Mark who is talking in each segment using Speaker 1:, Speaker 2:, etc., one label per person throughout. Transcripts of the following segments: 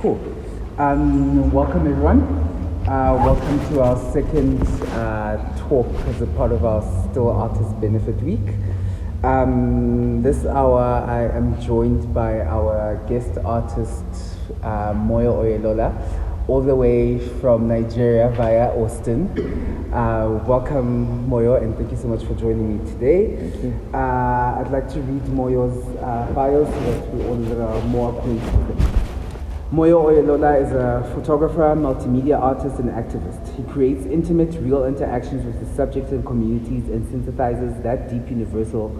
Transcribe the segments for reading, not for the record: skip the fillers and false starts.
Speaker 1: Cool. Welcome everyone. Welcome to our second talk as a part of our STILL Artist Benefit Week. This hour I am joined by our guest artist Moyo Oyelola, all the way from Nigeria via Austin. Welcome Moyo, and thank you so much for joining me today.
Speaker 2: Thank you.
Speaker 1: I'd like to read Moyo's bio so that we all are more acquainted with him. Moyo Oyelola is a photographer, multimedia artist, and activist. He creates intimate, real interactions with his subjects and communities and synthesizes that deep universal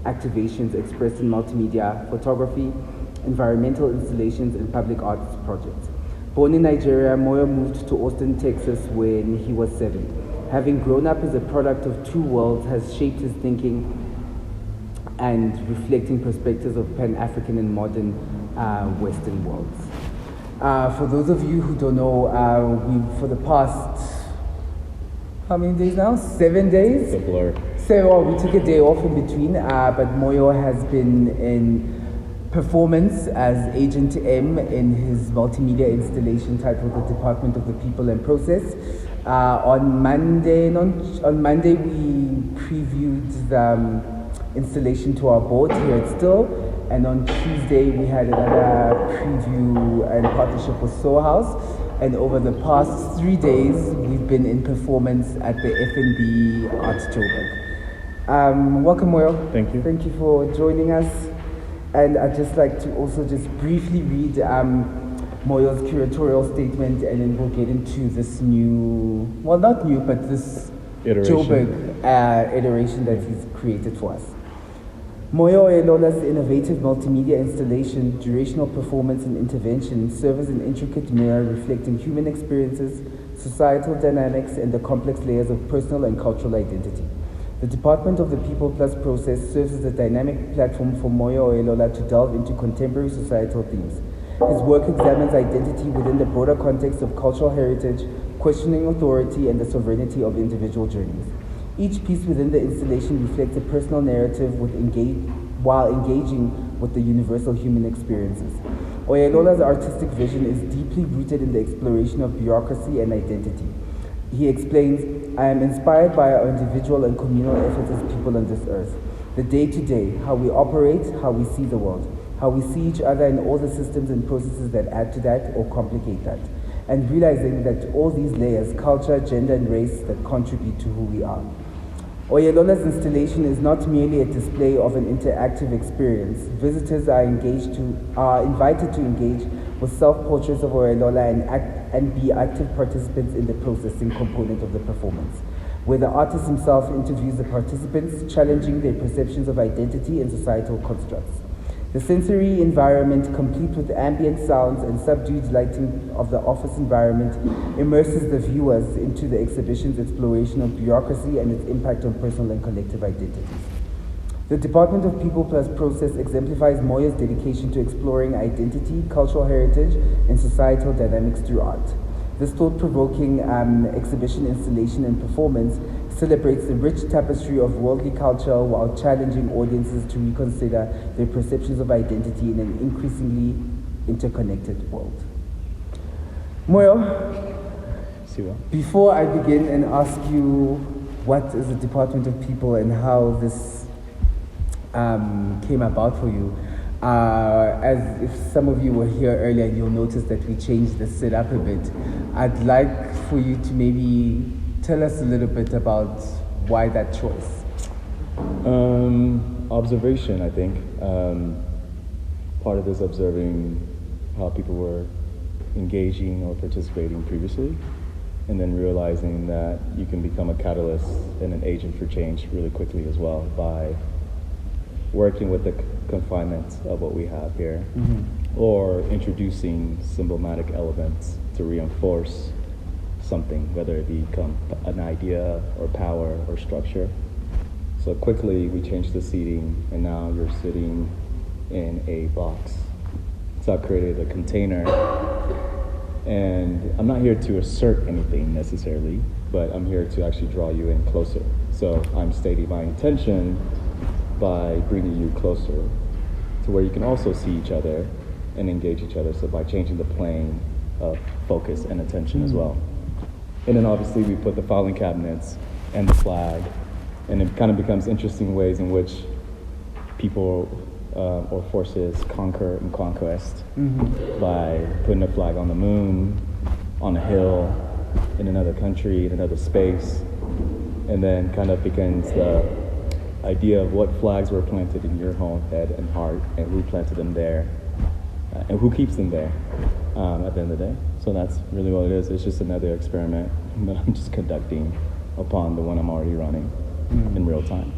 Speaker 1: activations expressed in multimedia, photography, environmental installations, and public arts projects. Born in Nigeria, Moyo moved to Austin, Texas when he was 7. Having grown up as a product of two worlds has shaped his thinking and reflecting perspectives of Pan-African and modern Western worlds. For those of you who don't know, we for the past, how many days now? 7 days?
Speaker 2: It's a blur.
Speaker 1: So we took a day off in between, but Moyo has been in performance as Agent M in his multimedia installation titled The Department of the People and Process. On Monday we previewed the installation to our board here at STILL. And on Tuesday, we had another preview and partnership with Soho House. And over the past 3 days, we've been in performance at the F&B Art Joburg. Welcome, Moyo.
Speaker 2: Thank you.
Speaker 1: Thank you for joining us. And I'd just like to also just briefly read Moyo's curatorial statement, and then we'll get into this new, well, not new, but this
Speaker 2: Iteration.
Speaker 1: Joburg iteration that he's created for us. Moyo Oyelola's innovative multimedia installation, durational performance and intervention serve as an intricate mirror reflecting human experiences, societal dynamics, and the complex layers of personal and cultural identity. The Department of the People Plus process serves as a dynamic platform for Moyo Oyelola to delve into contemporary societal themes. His work examines identity within the broader context of cultural heritage, questioning authority and the sovereignty of individual journeys. Each piece within the installation reflects a personal narrative while engaging with the universal human experiences. Oyelola's artistic vision is deeply rooted in the exploration of bureaucracy and identity. He explains, "I am inspired by our individual and communal efforts as people on this earth. The day-to-day, how we operate, how we see the world, how we see each other and all the systems and processes that add to that or complicate that. And realizing that all these layers, culture, gender, and race, that contribute to who we are." Oyelola's installation is not merely a display of an interactive experience. Visitors are invited to engage with self-portraits of Oyelola and be active participants in the processing component of the performance, where the artist himself interviews the participants, challenging their perceptions of identity and societal constructs. The sensory environment, complete with ambient sounds and subdued lighting of the office environment, immerses the viewers into the exhibition's exploration of bureaucracy and its impact on personal and collective identities. The Department of People Plus process exemplifies Moyo's dedication to exploring identity, cultural heritage, and societal dynamics through art. This thought-provoking exhibition, installation, and performance celebrates the rich tapestry of worldly culture while challenging audiences to reconsider their perceptions of identity in an increasingly interconnected world. Moyo,
Speaker 2: Siwa.
Speaker 1: before I begin and ask you what is the Department of People and how this came about for you, as if some of you were here earlier, you'll notice that we changed the setup a bit. I'd like for you to maybe tell us a little bit about why that choice.
Speaker 2: Observation, I think. Part of this observing how people were engaging or participating previously, and then realizing that you can become a catalyst and an agent for change really quickly as well by working with the confinements of what we have here, or introducing symbolic elements to reinforce something, whether it become an idea or power or structure. So quickly we changed the seating, and now you're sitting in a box. So I created a container, and I'm not here to assert anything necessarily, but I'm here to actually draw you in closer. So I'm stating my intention by bringing you closer to where you can also see each other and engage each other. So by changing the plane of focus and attention as well. And then obviously we put the filing cabinets and the flag, and it kind of becomes interesting ways in which people or forces conquer and conquest by putting a flag on the moon, on a hill, in another country, in another space, and then kind of begins the idea of what flags were planted in your home, head, and heart, and who planted them there, and who keeps them there at the end of the day. So that's really what it is. It's just another experiment that I'm just conducting upon the one I'm already running in real time.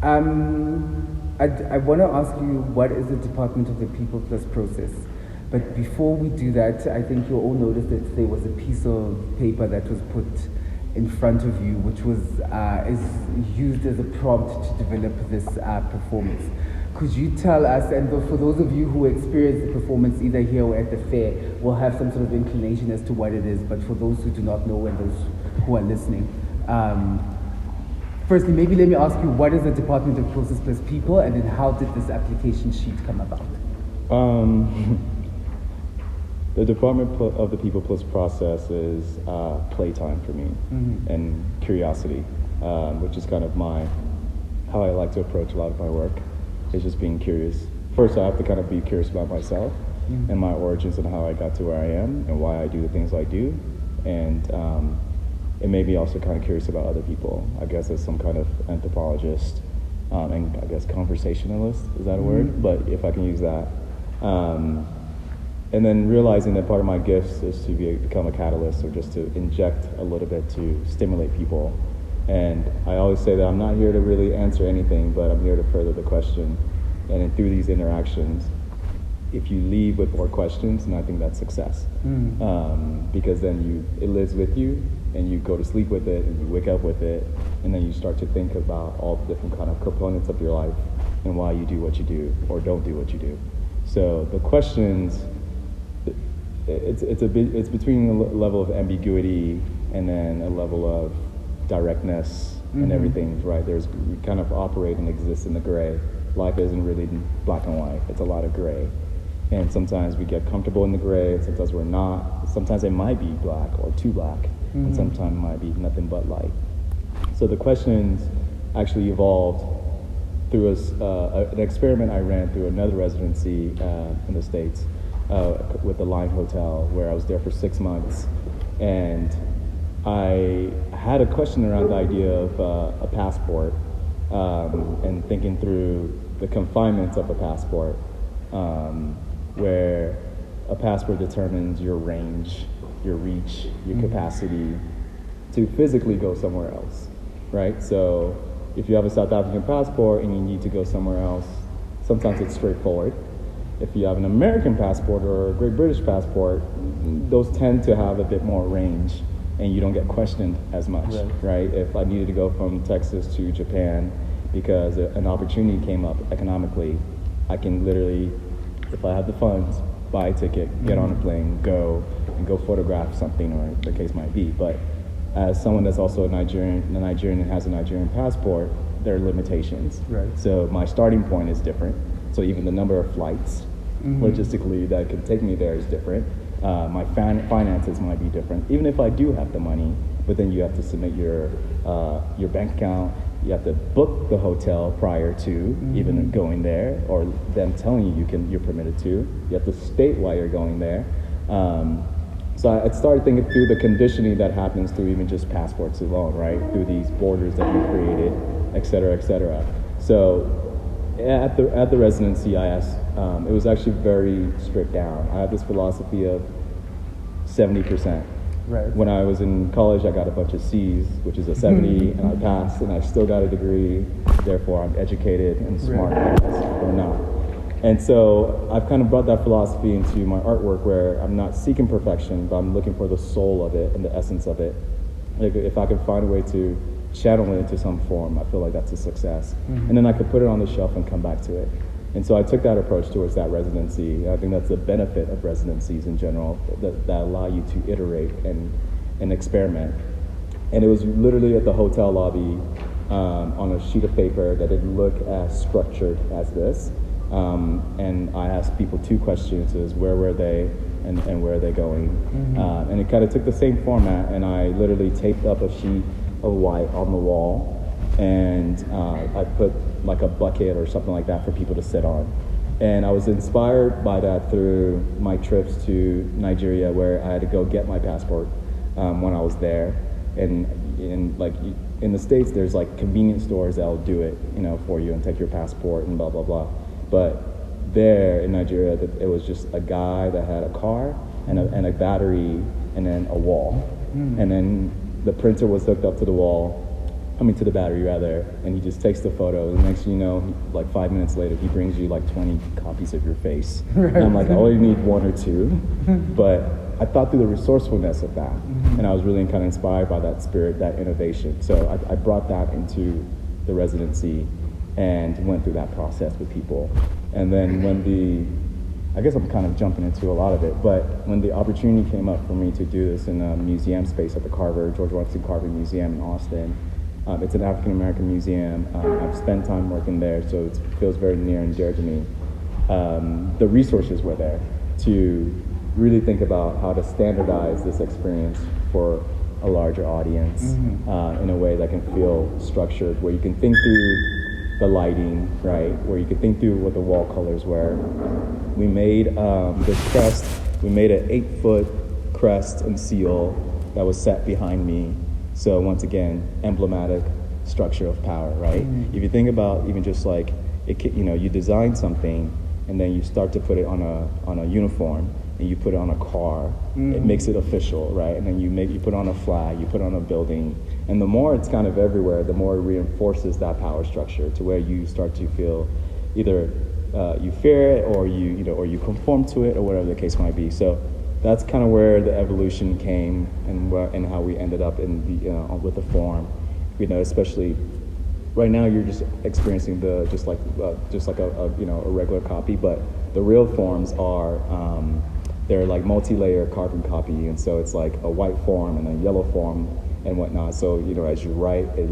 Speaker 1: I want to ask you, what is the Department of the People Plus process? But before we do that, I think you all noticed that there was a piece of paper that was put in front of you, which was is used as a prompt to develop this performance. Could you tell us, and for those of you who experience the performance either here or at the fair, will have some sort of inclination as to what it is, but for those who do not know and those who are listening, firstly, maybe let me ask you, what is the Department of Process Plus People, and then how did this application sheet come about?
Speaker 2: The Department of the People Plus process is playtime for me and curiosity, which is kind of how I like to approach a lot of my work. Is just being curious. First, I have to kind of be curious about myself and my origins and how I got to where I am and why I do the things I do. And it made me also kind of curious about other people, I guess, as some kind of anthropologist and I guess conversationalist, is that a word? But if I can use that. And then realizing that part of my gifts is to become a catalyst, or just to inject a little bit to stimulate people. And I always say that I'm not here to really answer anything, but I'm here to further the question. And then through these interactions, if you leave with more questions, then I think that's success. Because then it lives with you, and you go to sleep with it, and you wake up with it, and then you start to think about all the different kind of components of your life and why you do what you do or don't do what you do. So the questions, it's between a level of ambiguity and then a level of directness and everything, right? We kind of operate and exist in the gray. Life isn't really black and white. It's a lot of gray. And sometimes we get comfortable in the gray, sometimes we're not. Sometimes it might be black or too black, and sometimes it might be nothing but light. So the questions actually evolved through an experiment I ran through another residency in the States with the Line Hotel, where I was there for 6 months. And I had a question around the idea of a passport and thinking through the confinements of a passport, where a passport determines your range, your reach, your capacity to physically go somewhere else, right? So if you have a South African passport and you need to go somewhere else, sometimes it's straightforward. If you have an American passport or a Great British passport, those tend to have a bit more range, and you don't get questioned as much, right? If I needed to go from Texas to Japan because an opportunity came up economically, I can literally, if I have the funds, buy a ticket, get on a plane, go, and go photograph something, or the case might be. But as someone that's also a Nigerian and has a Nigerian passport, there are limitations. Right. So my starting point is different. So even the number of flights, logistically, that could take me there is different. My finances might be different, even if I do have the money. But then you have to submit your bank account. You have to book the hotel prior to even going there, or them telling you you're permitted to. You have to state why you're going there. So I started thinking through the conditioning that happens through even just passports alone, right? Through these borders that we created, et cetera, et cetera. So at the residency, I asked, it was actually very stripped down. I have this philosophy of 70%. Right. When I was in college, I got a bunch of C's, which is a 70, and I passed, and I still got a degree. Therefore, I'm educated and smart, or not. And so I've kind of brought that philosophy into my artwork, where I'm not seeking perfection, but I'm looking for the soul of it and the essence of it. Like, if I can find a way to channel it into some form, I feel like that's a success. And then I could put it on the shelf and come back to it. And so I took that approach towards that residency. I think that's the benefit of residencies in general, that allow you to iterate and experiment. And it was literally at the hotel lobby on a sheet of paper that didn't look as structured as this. And I asked people 2 questions: is where were they, and where are they going? And it kind of took the same format, and I literally taped up a sheet of white on the wall, and I put like a bucket or something like that for people to sit on. And I was inspired by that through my trips to Nigeria, where I had to go get my passport when I was there. And in the States, there's like convenience stores that'll do it, for you and take your passport and blah, blah, blah. But there in Nigeria, it was just a guy that had a car and a battery and then a wall. And then the printer was hooked up to the wall, to the battery rather, and he just takes the photo. And next thing you know, like 5 minutes later, he brings you like 20 copies of your face. Right. And I'm like, I only need 1 or 2. But I thought through the resourcefulness of that, and I was really kind of inspired by that spirit, that innovation. So I brought that into the residency and went through that process with people. And then I guess I'm kind of jumping into a lot of it, but when the opportunity came up for me to do this in a museum space at the George Washington Carver Museum in Austin, it's an African American museum. I've spent time working there, so it feels very near and dear to me. The resources were there to really think about how to standardize this experience for a larger audience in a way that can feel structured, where you can think through the lighting, right? Where you can think through what the wall colors were. We made this crest. We made an 8-foot crest and seal that was set behind me. So once again, emblematic structure of power, right? If you think about even just like you design something and then you start to put it on a uniform and you put it on a car, it makes it official, right? And then you put on a flag, you put on a building, and the more it's kind of everywhere, the more it reinforces that power structure to where you start to feel either you fear it or you conform to it or whatever the case might be. So that's kind of where the evolution came and how we ended up in with the form, especially right now you're just experiencing just like a regular copy, but the real forms are they're like multi-layer carbon copy, and so it's like a white form and a yellow form and whatnot. So as you write, it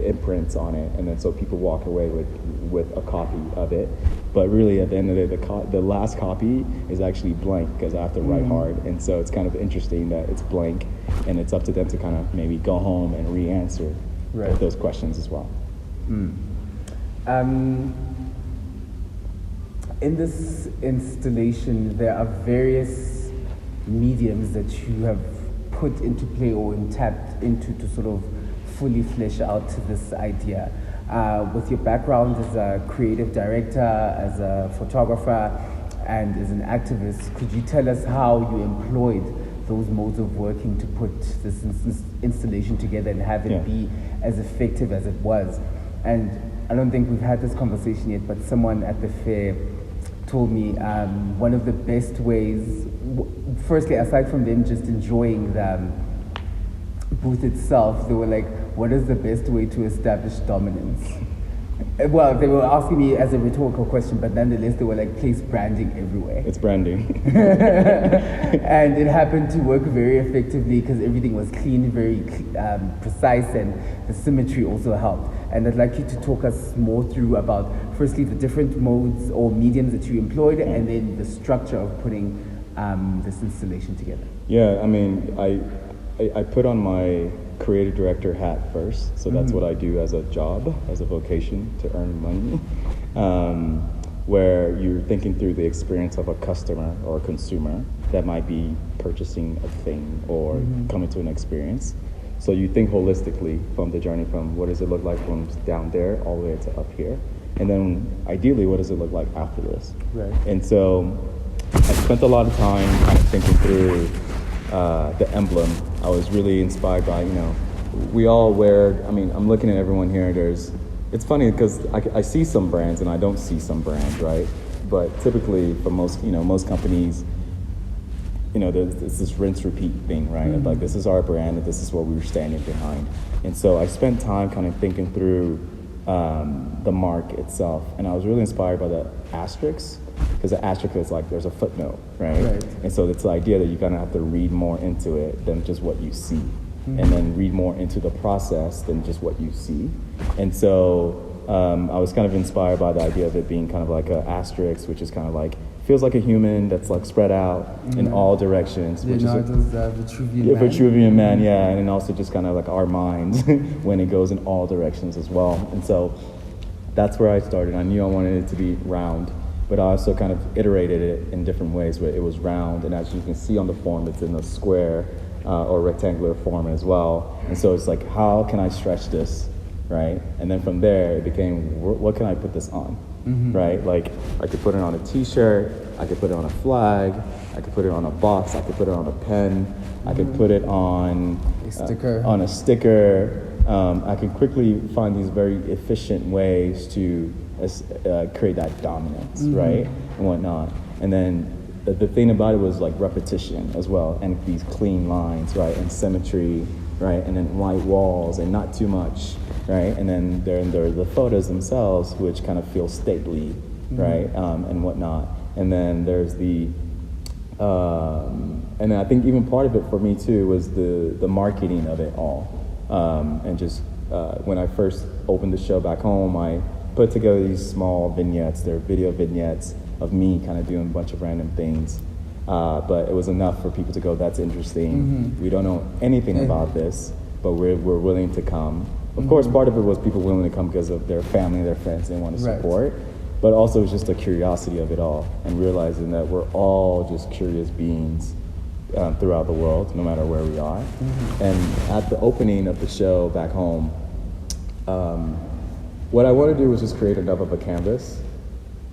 Speaker 2: imprints on it, and then so people walk away with a copy of it. But really, at the end of the day, the last copy is actually blank because I have to write hard, and so it's kind of interesting that it's blank, and it's up to them to kind of maybe go home and re-answer those questions as well.
Speaker 1: In this installation, there are various mediums that you have put into play or tapped into to sort of fully flesh out this idea. With your background as a creative director, as a photographer, and as an activist, could you tell us how you employed those modes of working to put this installation together and have it be as effective as it was? And I don't think we've had this conversation yet, but someone at the fair told me one of the best ways, firstly, aside from them just enjoying the booth itself, they were like, what is the best way to establish dominance? Well, they were asking me as a rhetorical question, but nonetheless, they were like, place branding everywhere.
Speaker 2: It's branding.
Speaker 1: And it happened to work very effectively because everything was clean, very precise, and the symmetry also helped. And I'd like you to talk us more through about, firstly, the different modes or mediums that you employed, and then the structure of putting this installation together.
Speaker 2: Yeah, I put on my creative director hat first, so that's what I do as a job, as a vocation to earn money, where you're thinking through the experience of a customer or a consumer that might be purchasing a thing or coming to an experience. So you think holistically from the journey, from what does it look like from down there all the way to up here, and then ideally what does it look like after this. Right. And so I spent a lot of time kind of thinking through the emblem. I was really inspired by, we all wear, I'm looking at everyone here, it's funny because I see some brands and I don't see some brands, right? But typically for most companies, there's this rinse repeat thing, right? Like, this is our brand and this is what we were standing behind. And so I spent time kind of thinking through the mark itself, and I was really inspired by the asterisk, because the asterisk is like there's a footnote, right? And so it's the idea that you're gonna have to read more into it than just what you see, and then read more into the process than just what you see. And so I was kind of inspired by the idea of it being kind of like an asterisk, which is kind of like, feels like a human that's like spread out in all directions.
Speaker 1: Leonardo's Vitruvian Man.
Speaker 2: Vitruvian Man, yeah, and then also just kind of like our minds when it goes in all directions as well. And so that's where I started. I knew I wanted it to be round, but I also kind of iterated it in different ways where it was round, and as you can see on the form, it's in a square or rectangular form as well. And so it's like, how can I stretch this, right? And then from there, it became, what can I put this on, right? Like, I could put it on a t-shirt, I could put it on a flag, I could put it on a box, I could put it on a pen, I could put it on
Speaker 1: a sticker.
Speaker 2: I could quickly find these very efficient ways to create that dominance, right, and whatnot. And then the thing about it was like repetition as well, and these clean lines, right, and symmetry, right, and then white walls and not too much, right, and then there are the photos themselves, which kind of feel stately, right, and whatnot. And then there's the and then I think even part of it for me too was the marketing of it all, and just when I first opened the show back home, I put together these small vignettes. They're video vignettes of me kind of doing a bunch of random things, but it was enough for people to go, that's interesting. We don't know anything about this, but we're willing to come. Of course, part of it was people willing to come because of their family, their friends, they want to support. But also it's just the curiosity of it all, and realizing that we're all just curious beings throughout the world, no matter where we are. And at the opening of the show back home, what I wanted to do was just create enough of a canvas,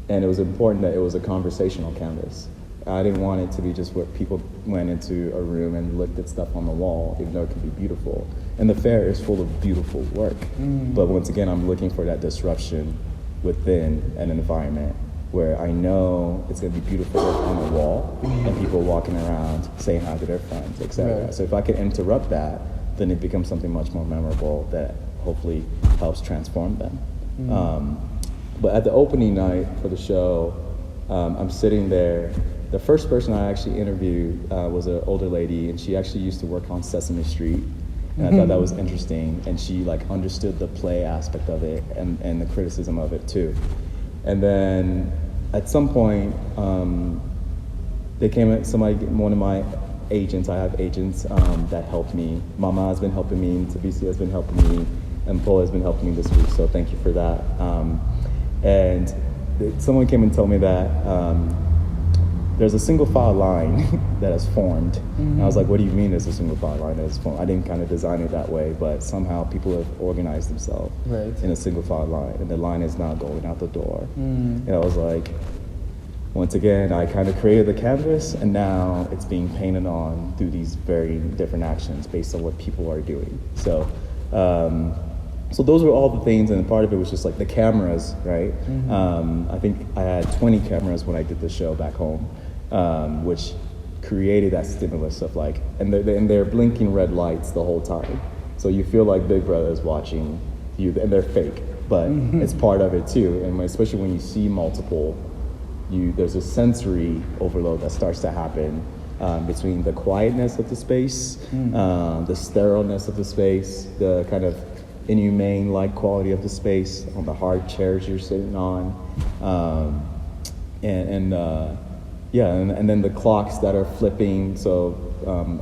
Speaker 2: and it was important that it was a conversational canvas. I didn't want it to be just where people went into a room and looked at stuff on the wall, even though it can be beautiful. And the fair is full of beautiful work. But once again, I'm looking for that disruption within an environment where I know it's going to be beautiful work on the wall and people walking around saying hi to their friends, etc. So if I can interrupt that, then it becomes something much more memorable that hopefully helps transform them. But at the opening night for the show, I'm sitting there. The first person I actually interviewed was an older lady, and she actually used to work on Sesame Street. And I thought that was interesting, and she like understood the play aspect of it and the criticism of it too. And then at some point, they came at one of my agents. I have agents that helped me. Mama has been helping me, Tabisi has been helping me, and Paul has been helping me this week. So thank you for that. And someone came and told me that there's a single file line that has formed. And I was like, what do you mean there's a single file line that has formed? I didn't kind of design it that way, but somehow people have organized themselves in a single file line, and the line is now going out the door. And I was like, once again, I kind of created the canvas, and now it's being painted on through these very different actions based on what people are doing. So those were all the things, and part of it was just like the cameras, right? I think I had 20 cameras when I did the show back home, which created that stimulus of like, and they're blinking red lights the whole time. So you feel like Big Brother is watching you, and they're fake, but it's part of it too. And especially when you see multiple, there's a sensory overload that starts to happen between the quietness of the space, the sterileness of the space, the kind of inhumane-like quality of the space on the hard chairs you're sitting on, and then the clocks that are flipping. So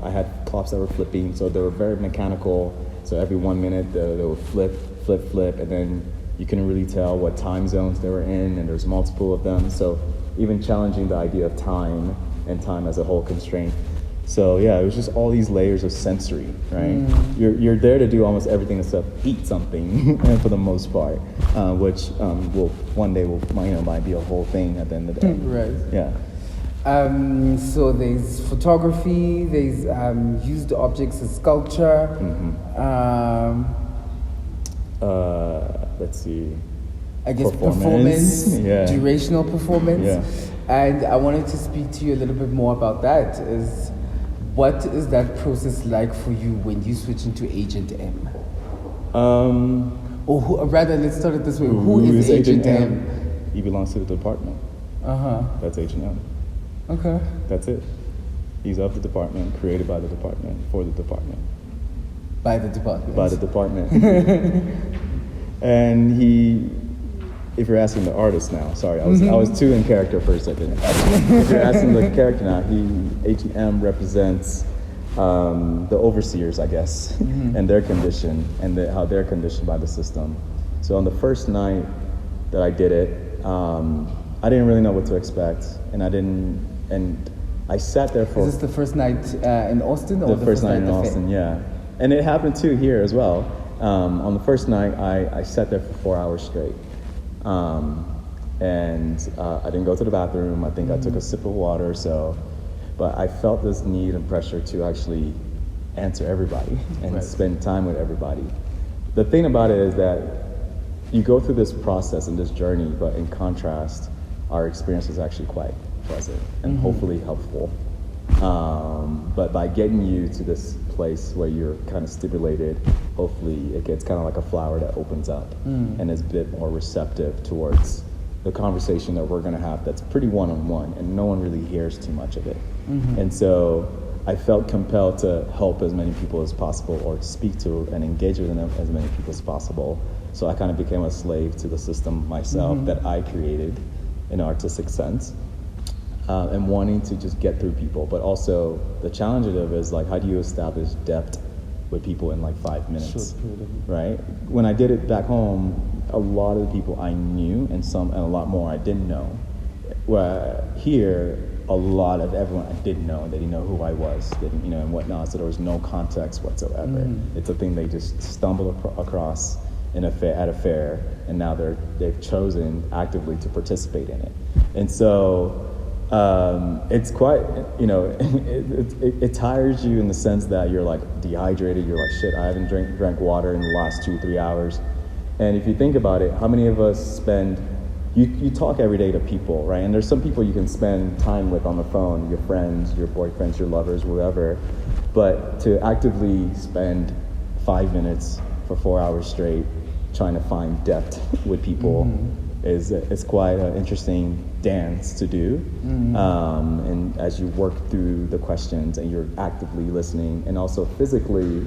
Speaker 2: I had clocks that were flipping, so they were very mechanical. So every 1 minute they would flip, and then you couldn't really tell what time zones they were in, and there's multiple of them. So even challenging the idea of time and time as a whole constraint. So yeah, it was just all these layers of sensory, right? You're there to do almost everything except eat something, for the most part, which will one day might be a whole thing at the end of the day.
Speaker 1: Right.
Speaker 2: Yeah.
Speaker 1: So there's photography, there's used objects as sculpture.
Speaker 2: Let's see.
Speaker 1: I guess performance, durational performance.
Speaker 2: Yeah.
Speaker 1: And I wanted to speak to you a little bit more about that. What is that process like for you when you switch into Agent M? Rather, let's start it this way. Who is Agent M?
Speaker 2: He belongs to the department. That's Agent M.
Speaker 1: Okay.
Speaker 2: That's it. He's of the department, created by the department, for the department.
Speaker 1: By the department.
Speaker 2: By the department. And if you're asking the artist now, sorry, I was too in character for a second. If you're asking the character now, HEM represents the overseers, I guess, and their condition, and how they're conditioned by the system. So on the first night that I did it, I didn't really know what to expect, and I sat there for...
Speaker 1: Is this the first night in Austin? Or
Speaker 2: the first night in Austin, yeah. And it happened too here as well. On the first night, I sat there for 4 hours straight. And I didn't go to the bathroom. I think I took a sip of water or so. But I felt this need and pressure to actually answer everybody and spend time with everybody. The thing about it is that you go through this process and this journey, but in contrast, our experience is actually quite pleasant and hopefully helpful. But by getting you to this place where you're kind of stimulated, hopefully it gets kind of like a flower that opens up and is a bit more receptive towards the conversation that we're going to have that's pretty one-on-one, and no one really hears too much of it. And so I felt compelled to help as many people as possible, or to speak to and engage with as many people as possible. So I kind of became a slave to the system myself that I created in an artistic sense. And wanting to just get through people, but also the challenge of it is like, how do you establish depth with people in like 5 minutes, right? When I did it back home, a lot of the people I knew, and a lot more I didn't know. Where here, a lot of everyone I didn't know, they didn't know who I was, and whatnot. So there was no context whatsoever. It's a thing they just stumbled across at a fair, and now they've chosen actively to participate in it. And so it's quite, it tires you in the sense that you're like dehydrated. You're like, shit, I haven't drank water in the last 2-3 hours. And if you think about it, how many of us you talk every day to people, right? And there's some people you can spend time with on the phone, your friends, your boyfriends, your lovers, whatever. But to actively spend 5 minutes for 4 hours straight trying to find depth with people is quite an interesting dance to do. And as you work through the questions and you're actively listening, and also physically,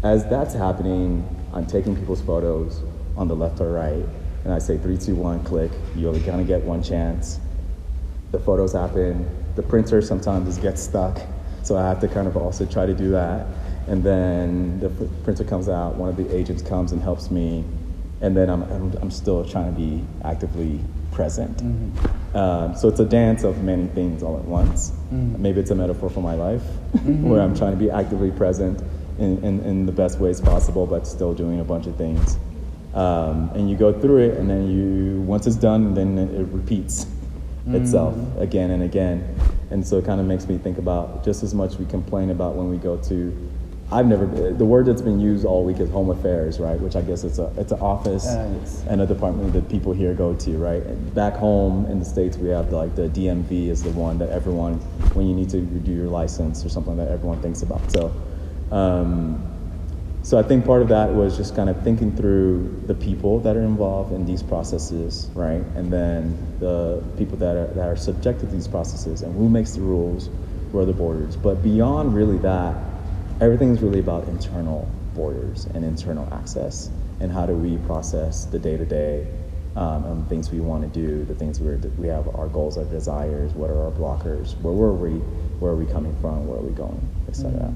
Speaker 2: as that's happening, I'm taking people's photos on the left or right, and I say 3, 2, 1, click. You only kind of get one chance. The photos happen. The printer sometimes gets stuck, so I have to kind of also try to do that. And then the printer comes out. One of the agents comes and helps me, and then I'm still trying to be actively present. So it's a dance of many things all at once. Maybe it's a metaphor for my life, where I'm trying to be actively present in the best ways possible, but still doing a bunch of things. And you go through it, and then once it's done, then it repeats itself again and again. And so it kind of makes me think about just as much we complain about when we go to, the word that's been used all week is home affairs, right? Which I guess it's an office and a department that people here go to, right? And back home in the States, we have like the DMV is the one that everyone, when you need to redo your license or something, that everyone thinks about. So I think part of that was just kind of thinking through the people that are involved in these processes, right? And then the people that are subjected to these processes, and who makes the rules, where are the borders. But beyond really that, everything's really about internal borders and internal access, and how do we process the day-to-day and the things we want to do, the things we have, our goals, our desires, what are our blockers, where are we coming from, where are we going, etc.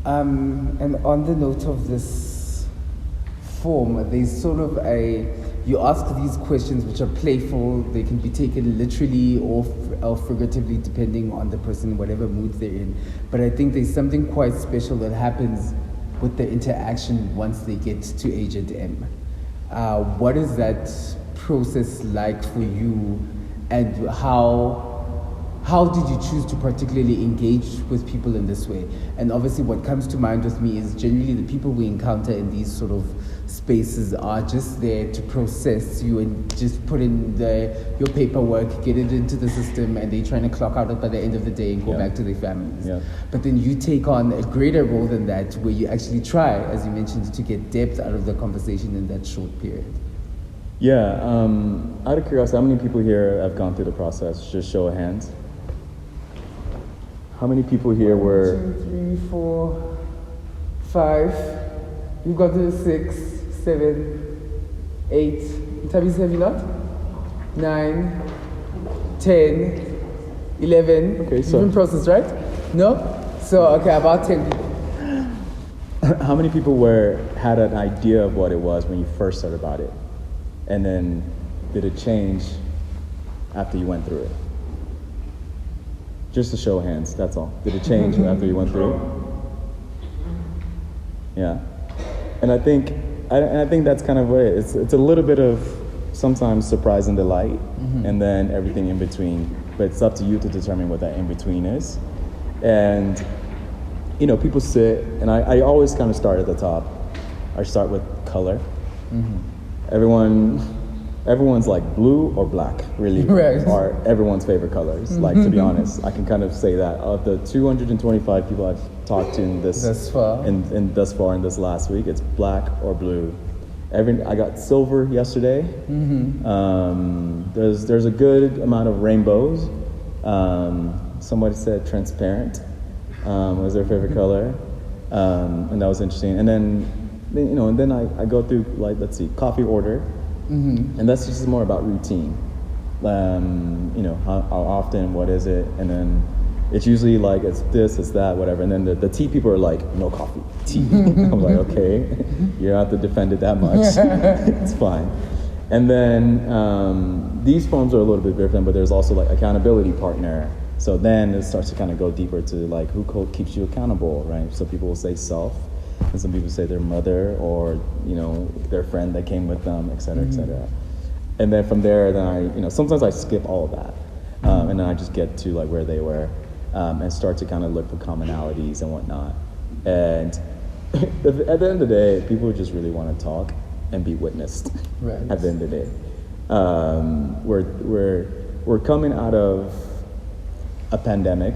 Speaker 1: And on the note of this form, there's sort of you ask these questions which are playful. They can be taken literally or figuratively, depending on the person, whatever mood they're in. But I think there's something quite special that happens with the interaction once they get to Agent M. What is that process like for you, and how did you choose to particularly engage with people in this way? And obviously what comes to mind with me is generally the people we encounter in these sort of spaces are just there to process you and just put in your paperwork, get it into the system, and they're trying to clock out by the end of the day and go back to their families. But then you take on a greater role than that, where you actually try, as you mentioned, to get depth out of the conversation in that short period.
Speaker 2: Out of curiosity, how many people here have gone through the process? Just show of hands. How many people here were...
Speaker 1: 1, 2, 3, 4, 5. You got to 6. 7, 8. Tabis, have you not? 9, 10, 11.
Speaker 2: Okay, so
Speaker 1: you've been processed, right? No? So, okay, about 10 people.
Speaker 2: How many people had an idea of what it was when you first heard about it? And then did it change after you went through it? Just a show of hands, that's all. Did it change after you went through it? Yeah. And I think that's kind of what it is. It's a little bit of sometimes surprise and delight, and then everything in between. But it's up to you to determine what that in between is. And you know, people sit, and I always kind of start at the top. I start with color. Everyone's like blue or black, really,
Speaker 1: right.
Speaker 2: are everyone's favorite colors. Like, to be honest, I can kind of say that of the 225 people I've talked to in this
Speaker 1: thus far
Speaker 2: in this last week, it's black or blue. I got silver yesterday. There's a good amount of rainbows. Somebody said transparent was their favorite color, and that was interesting. And then I go through, like, let's see, coffee order, and that's just more about routine. You know, how often, what is it, and then it's usually like it's this, it's that, whatever. And then the tea people are like, no coffee, tea. I'm like, okay, you don't have to defend it that much. It's fine. And then these forms are a little bit different, but there's also like accountability partner. So then it starts to kind of go deeper to like who keeps you accountable, right? So people will say self, and some people say their mother, or, you know, their friend that came with them, et cetera, et cetera. And then from there, then sometimes I skip all of that, and then I just get to like where they were, and start to kind of look for commonalities and whatnot. And at the end of the day, people just really want to talk and be witnessed.
Speaker 1: Right.
Speaker 2: At the end of the day, we're coming out of a pandemic.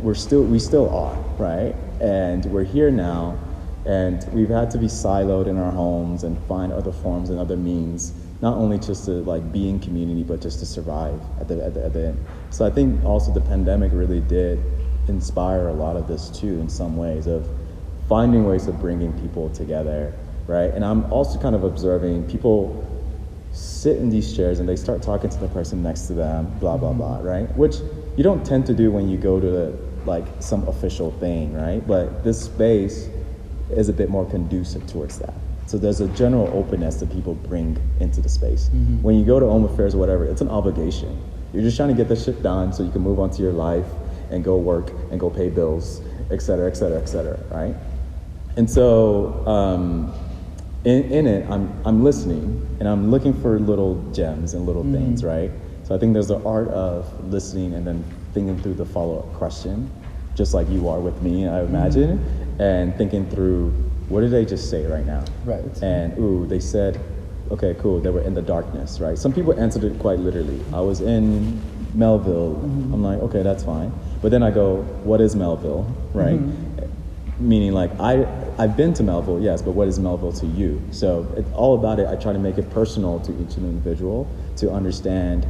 Speaker 2: We still are, right? And we're here now, and we've had to be siloed in our homes and find other forms and other means, not only just to like be in community, but just to survive at the end. So I think also the pandemic really did inspire a lot of this too, in some ways, of finding ways of bringing people together, right? And I'm also kind of observing people sit in these chairs and they start talking to the person next to them, blah, blah, blah, right? Which you don't tend to do when you go to like some official thing, right? But this space is a bit more conducive towards that. So there's a general openness that people bring into the space. When you go to home affairs or whatever, it's an obligation. You're just trying to get this shit done so you can move on to your life and go work and go pay bills, et cetera, et cetera, et cetera, right? And so in it, I'm listening, and I'm looking for little gems and little things, right? So I think there's the art of listening and then thinking through the follow-up question, just like you are with me, I imagine, and thinking through, what did they just say right now?
Speaker 1: Right.
Speaker 2: And they said, okay, cool, they were in the darkness, right? Some people answered it quite literally. I was in Melville. I'm like, okay, that's fine. But then I go, what is Melville, right? Meaning like, I've been to Melville, yes, but what is Melville to you? So all about it, I try to make it personal to each individual to understand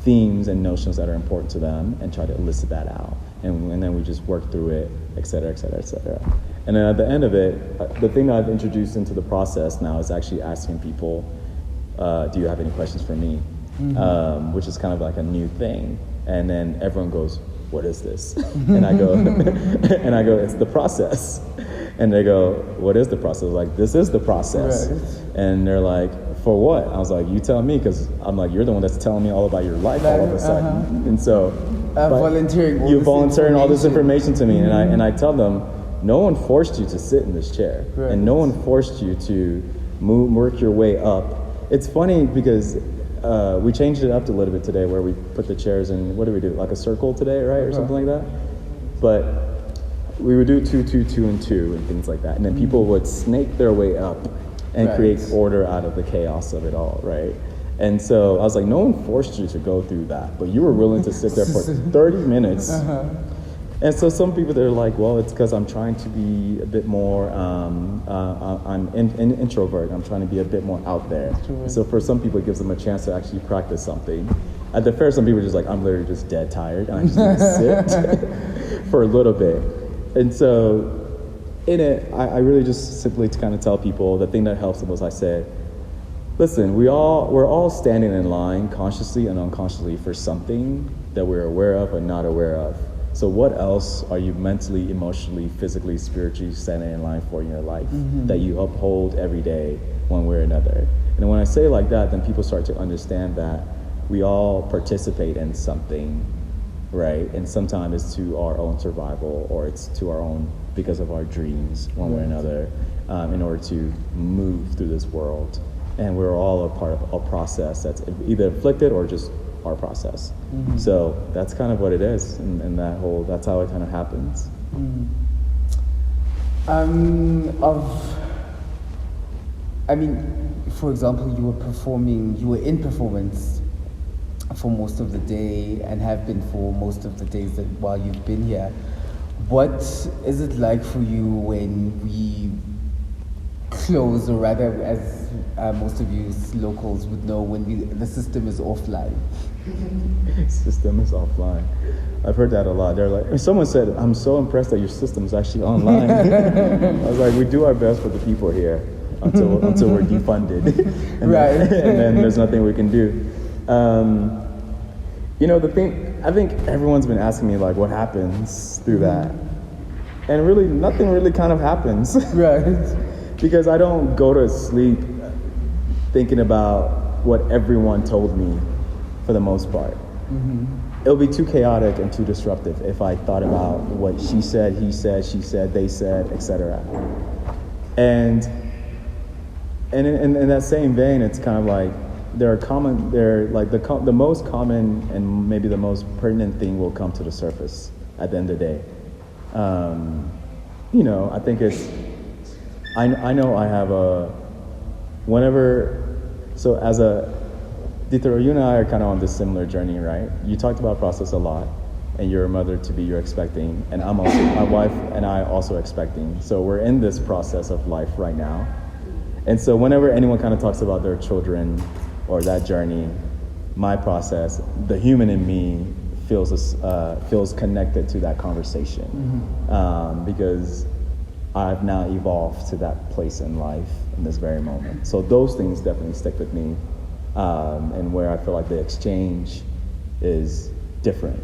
Speaker 2: themes and notions that are important to them and try to elicit that out. And then we just work through it, et cetera, et cetera, et cetera. And then at the end of it, the thing that I've introduced into the process now is actually asking people, do you have any questions for me? Which is kind of like a new thing. And then everyone goes, what is this? And I go, it's the process. And they go, what is the process? Like, this is the process. Right. And they're like, for what? I was like, you tell me, because I'm like, you're the one that's telling me all about your life all of a sudden. And so you're volunteering all this information to me, and I tell them, no one forced you to sit in this chair, and no one forced you to work your way up. It's funny because we changed it up a little bit today, where we put the chairs in, what do we do, like a circle today, right, or something like that? But we would do 2, 2, 2, and 2, and things like that, and then people would snake their way up and create order out of the chaos of it all, right? And so I was like, no one forced you to go through that, but you were willing to sit there for 30 minutes. And so some people, they're like, well, it's because I'm trying to be a bit more, I'm an introvert. I'm trying to be a bit more out there. So for some people, it gives them a chance to actually practice something. At the fair, some people are just like, I'm literally just dead tired, and I just need to sit for a little bit. And so in it, I really just simply to kind of tell people the thing that helps them was I said, listen, we're all standing in line consciously and unconsciously for something that we're aware of or not aware of. So what else are you mentally, emotionally, physically, spiritually standing in line for in your life that you uphold every day one way or another? And when I say it like that, then people start to understand that we all participate in something, right? And sometimes it's to our own survival, or it's to our own, because of our dreams, one way or another, in order to move through this world. And we're all a part of a process that's either inflicted or just our process. So that's kind of what it is, and that's how it kind of happens.
Speaker 1: For example, you were in performance for most of the day and have been for most of the days while you've been here. What is it like for you when we close, or rather, as most of you locals would know, when the system is offline?
Speaker 2: System is offline. I've heard that a lot. They're like, someone said, I'm so impressed that your system's actually online. I was like, we do our best for the people here until we're defunded. And
Speaker 1: right.
Speaker 2: and then there's nothing we can do. The thing, I think everyone's been asking me, like, what happens through that? And really, nothing really kind of happens.
Speaker 1: Right.
Speaker 2: Because I don't go to sleep thinking about what everyone told me, for the most part. It'll be too chaotic and too disruptive if I thought about what she said, he said, she said, they said, etc. And in that same vein, it's kind of like the most common and maybe the most pertinent thing will come to the surface at the end of the day. I think it's, I know I have Dithero, you and I are kind of on this similar journey, right? You talked about process a lot, and you're a mother to be, you're expecting, and I'm also, my wife and I also expecting. So we're in this process of life right now. And so whenever anyone kind of talks about their children or that journey, my process, the human in me feels connected to that conversation, because I've now evolved to that place in life in this very moment. So those things definitely stick with me. And where I feel like the exchange is different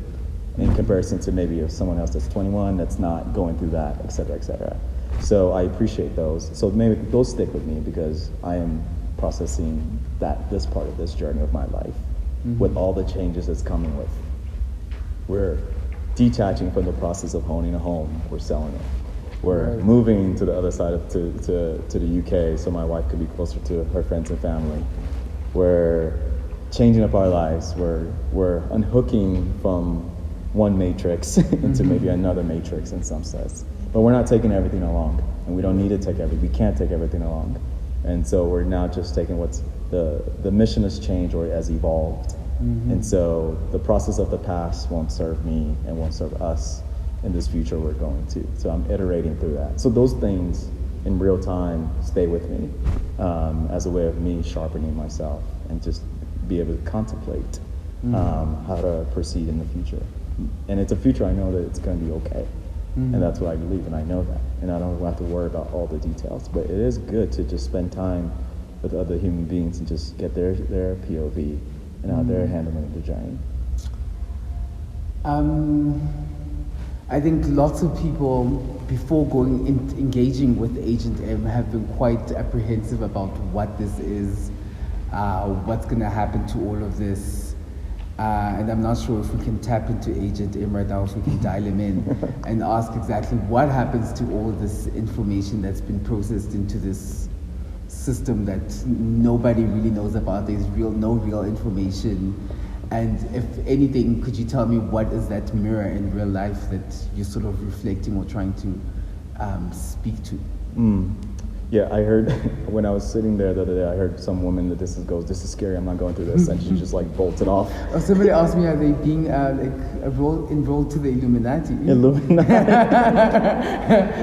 Speaker 2: in comparison to maybe if someone else that's 21 that's not going through that, et cetera, et cetera. So I appreciate those. So maybe those stick with me because I am processing this part of this journey of my life with all the changes it's coming with. We're detaching from the process of owning a home. We're selling it. We're moving to the other side to the UK so my wife could be closer to her friends and family. We're changing up our lives. We're unhooking from one matrix into maybe another matrix in some sense. But we're not taking everything along, and we don't need to take everything. We can't take everything along, and so we're now just taking what's the mission has changed or has evolved, and so the process of the past won't serve me and won't serve us in this future we're going to. So I'm iterating through that. So those things in real time stay with me as a way of me sharpening myself and just be able to contemplate how to proceed in the future. And it's a future I know that it's going to be okay. And that's what I believe, and I know that. And I don't have to worry about all the details. But it is good to just spend time with other human beings and just get their POV and how they're handling the journey.
Speaker 1: I think lots of people, before engaging with Agent M, have been quite apprehensive about what this is, what's going to happen to all of this. And I'm not sure if we can tap into Agent M right now, if we can dial him in and ask exactly what happens to all of this information that's been processed into this system that nobody really knows about. There's no real information. And if anything, could you tell me what is that mirror in real life that you're sort of reflecting or trying to speak to?
Speaker 2: Yeah, I heard when I was sitting there the other day, I heard some woman that this is scary, I'm not going through this, and she just like bolted off.
Speaker 1: Oh, somebody asked me, are they being enrolled to the Illuminati?
Speaker 2: Illuminati.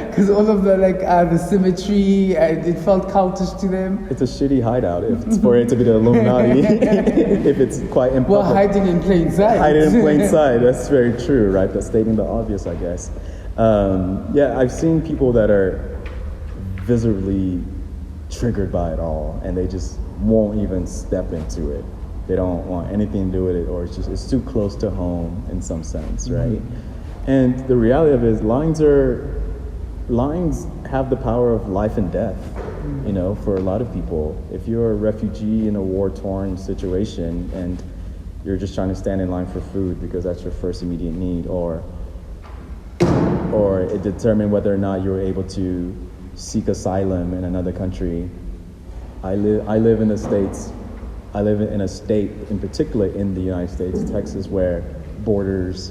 Speaker 1: Because all of the symmetry, it felt cultish to them.
Speaker 2: It's a shitty hideout if it's for it to be the Illuminati. If it's quite improper.
Speaker 1: Well, hiding in plain sight.
Speaker 2: Hiding in plain sight, that's very true, right? That's stating the obvious, I guess. Yeah, I've seen people that are visibly triggered by it all, and they just won't even step into it. They don't want anything to do with it, or it's too close to home in some sense, right? And the reality of it is lines have the power of life and death, you know, for a lot of people. If you're a refugee in a war-torn situation and you're just trying to stand in line for food because that's your first immediate need, or it determined whether or not you're able to seek asylum in another country. I live in the States. I live in a state, in particular in the United States, Texas, where borders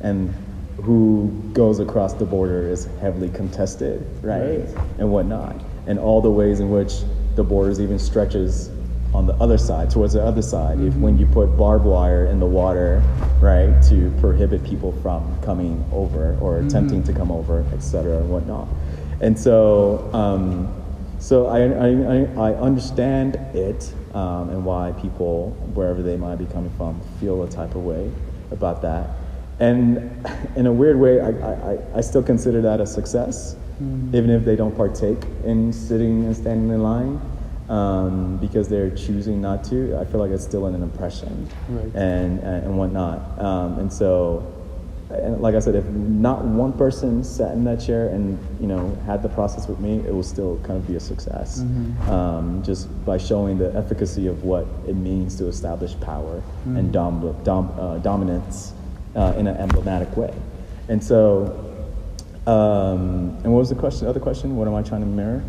Speaker 2: and who goes across the border is heavily contested, right? And whatnot. And all the ways in which the borders even stretches on the other side, towards the other side, if when you put barbed wire in the water, right, to prohibit people from coming over or attempting to come over, et cetera, and whatnot. And so, I understand it and why people, wherever they might be coming from, feel a type of way about that. And in a weird way, I still consider that a success, even if they don't partake in sitting and standing in line, because they're choosing not to. I feel like it's still an impression, and whatnot. And so, and like I said, if not one person sat in that chair and, you know, had the process with me, it will still kind of be a success, just by showing the efficacy of what it means to establish power and dominance in an emblematic way. And so, and what was the question? Other question? What am I trying to mirror?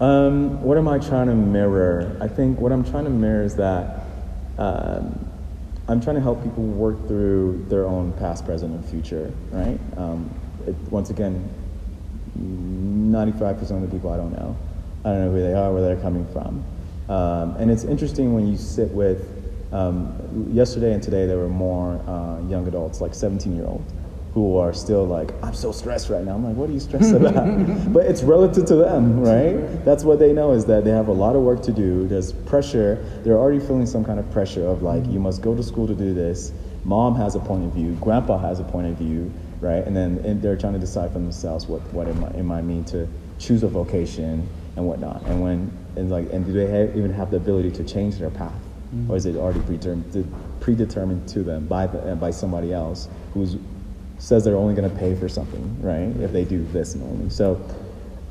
Speaker 2: What am I trying to mirror? I think what I'm trying to mirror is that I'm trying to help people work through their own past, present, and future, right? Once again, 95% of the people I don't know who they are, where they're coming from. And it's interesting when you sit with, yesterday and today there were more young adults, like 17-year-olds, who are still like, I'm so stressed right now. I'm like, what are you stressed about? But it's relative to them, right? That's what they know, is that they have a lot of work to do. There's pressure. They're already feeling some kind of pressure of like, you must go to school to do this. Mom has a point of view. Grandpa has a point of view, right? And then they're trying to decide for themselves what it might mean to choose a vocation and whatnot. And do they even have the ability to change their path? Or is it already predetermined to them by somebody else who's says they're only going to pay for something, right, if they do this and only. So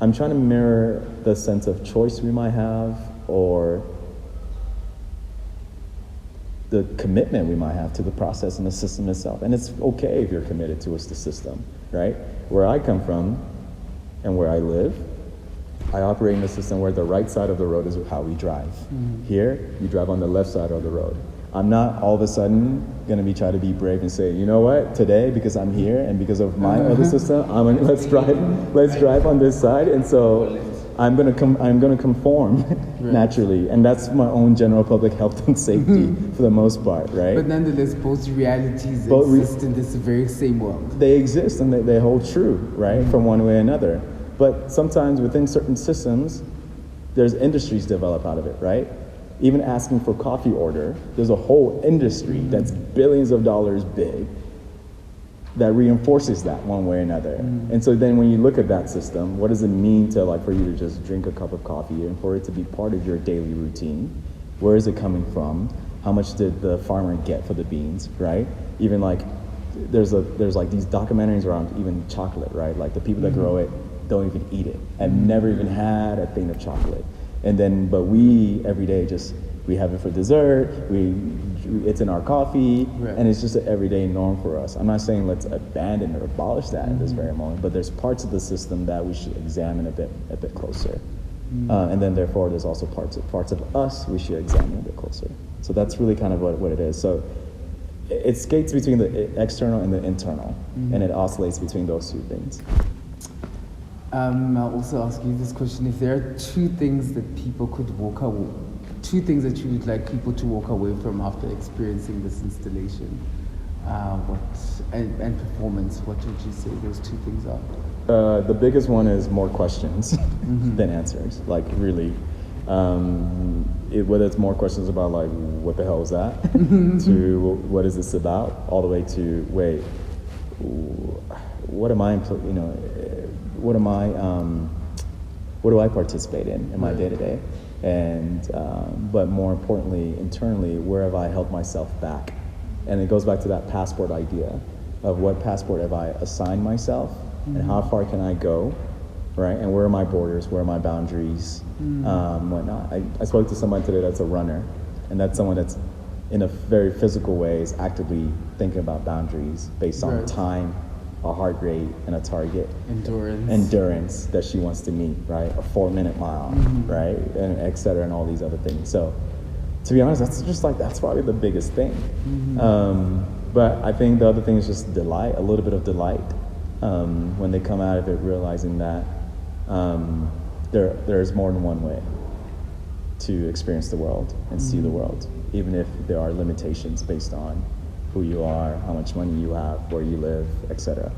Speaker 2: I'm trying to mirror the sense of choice we might have, or the commitment we might have to the process and the system itself. And it's okay if you're committed to the system, right? Where I come from and where I live, I operate in a system where the right side of the road is how we drive. Here, you drive on the left side of the road. I'm not all of a sudden going to try to be brave and say, you know what, today, because I'm here and because of my other system, let's drive on this side. And so I'm going to conform naturally. And that's my own general public health and safety for the most part, right?
Speaker 1: But nonetheless, both realities exist in this very same world.
Speaker 2: They exist and they hold true, right, from one way or another. But sometimes within certain systems, there's industries develop out of it, right? Even asking for coffee order, there's a whole industry that's billions of dollars big that reinforces that one way or another. And so then when you look at that system, what does it mean to for you to just drink a cup of coffee and for it to be part of your daily routine? Where is it coming from? How much did the farmer get for the beans, right? Even there's these documentaries around even chocolate, right? Like the people that grow it don't even eat it and never even had a thing of chocolate. But we every day we have it for dessert. It's in our coffee, and it's just an everyday norm for us. I'm not saying let's abandon or abolish that at this very moment, but there's parts of the system that we should examine a bit closer, and then therefore there's also parts of us we should examine a bit closer. So that's really kind of what it is. So it skates between the external and the internal, and it oscillates between those two things.
Speaker 1: I'll also ask you this question: if there are two things that people could two things that you would like people to walk away from after experiencing this installation, and performance, what would you say those two things are?
Speaker 2: The biggest one is more questions than answers. Like really, whether it's more questions about like what the hell is that, to what is this about, all the way to wait, what am I, what do I participate in my day-to-day? And, but more importantly, internally, where have I held myself back? And it goes back to that passport idea of what passport have I assigned myself, and how far can I go, right? And where are my borders, where are my boundaries, whatnot. I spoke to someone today that's a runner, and that's someone that's in a very physical way is actively thinking about boundaries based on time, a heart rate, and a target. Endurance that she wants to meet, right? A 4-minute mile, right? And et cetera, and all these other things. So to be honest, that's probably the biggest thing. But I think the other thing is just delight, a little bit of delight. When they come out of it realizing that there's more than one way to experience the world and see the world, even if there are limitations based on who you are, how much money you have, where you live, etc.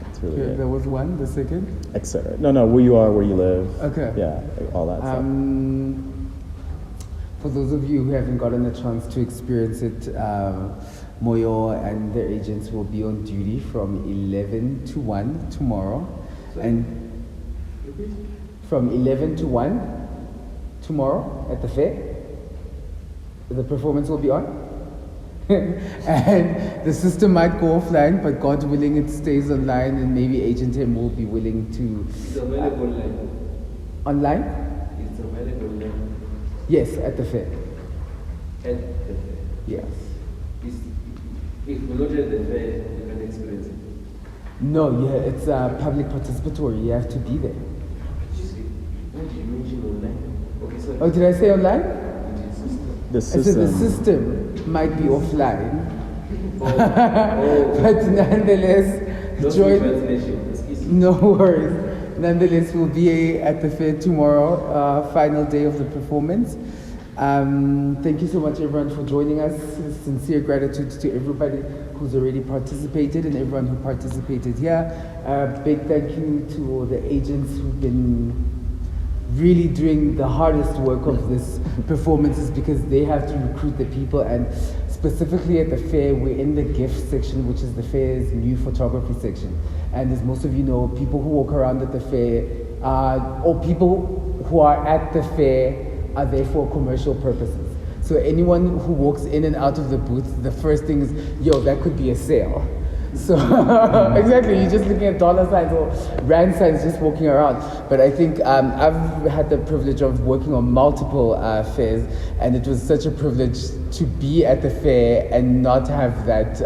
Speaker 2: That's really it.
Speaker 1: There was one, the second?
Speaker 2: Etc. No, who you are, where you live.
Speaker 1: Okay.
Speaker 2: Yeah, all that stuff.
Speaker 1: For those of you who haven't gotten a chance to experience it, Moyo and their agents will be on duty from 11 to 1 tomorrow. And from 11 to 1 tomorrow at the fair, the performance will be on. And the system might go offline, but God willing it stays online, and maybe Agent M will be willing to...
Speaker 3: It's available online.
Speaker 1: Online?
Speaker 3: It's available online.
Speaker 1: Yes, at the fair.
Speaker 3: At the fair.
Speaker 1: Yes.
Speaker 3: If we're not at the fair, you can experience it.
Speaker 1: No, yeah, it's public participatory. You have to be there.
Speaker 3: But you see, what did you mention online? Okay, sorry.
Speaker 1: Oh, did I say online?
Speaker 2: The
Speaker 1: I said the system might be offline. But nonetheless, join. No worries. Nonetheless, we'll be at the fair tomorrow, final day of the performance. Thank you so much, everyone, for joining us. Sincere gratitude to everybody who's already participated and everyone who participated here. Big thank you to all the agents who've been really doing the hardest work of this performances, because they have to recruit the people. And specifically at the fair, we're in the gift section, which is the fair's new photography section. And as most of you know, people who walk around at the fair, or people who are at the fair, are there for commercial purposes. So anyone who walks in and out of the booth, the first thing is, yo, that could be a sale. So exactly, you're just looking at dollar signs or rand signs just walking around. But I think I've had the privilege of working on multiple fairs, and it was such a privilege to be at the fair and not have that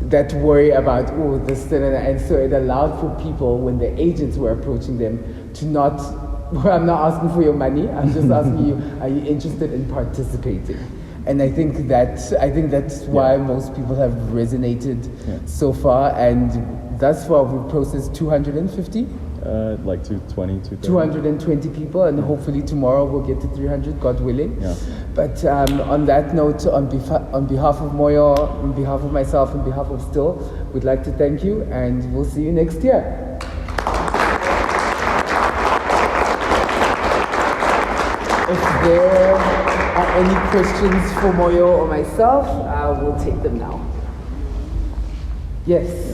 Speaker 1: that worry about, oh, this, and so it allowed for people, when the agents were approaching them, to not, well, I'm not asking for your money, I'm just asking you, are you interested in participating? And I think that's why most people have resonated so far. And thus far, we've processed 250?
Speaker 2: Like
Speaker 1: 220 people, and hopefully tomorrow we'll get to 300, God willing.
Speaker 2: Yeah.
Speaker 1: But on that note, on behalf of Moyo, on behalf of myself, on behalf of STILL, we'd like to thank you, and we'll see you next year. If there are any questions for Moyo or myself, we'll take them now. Yes.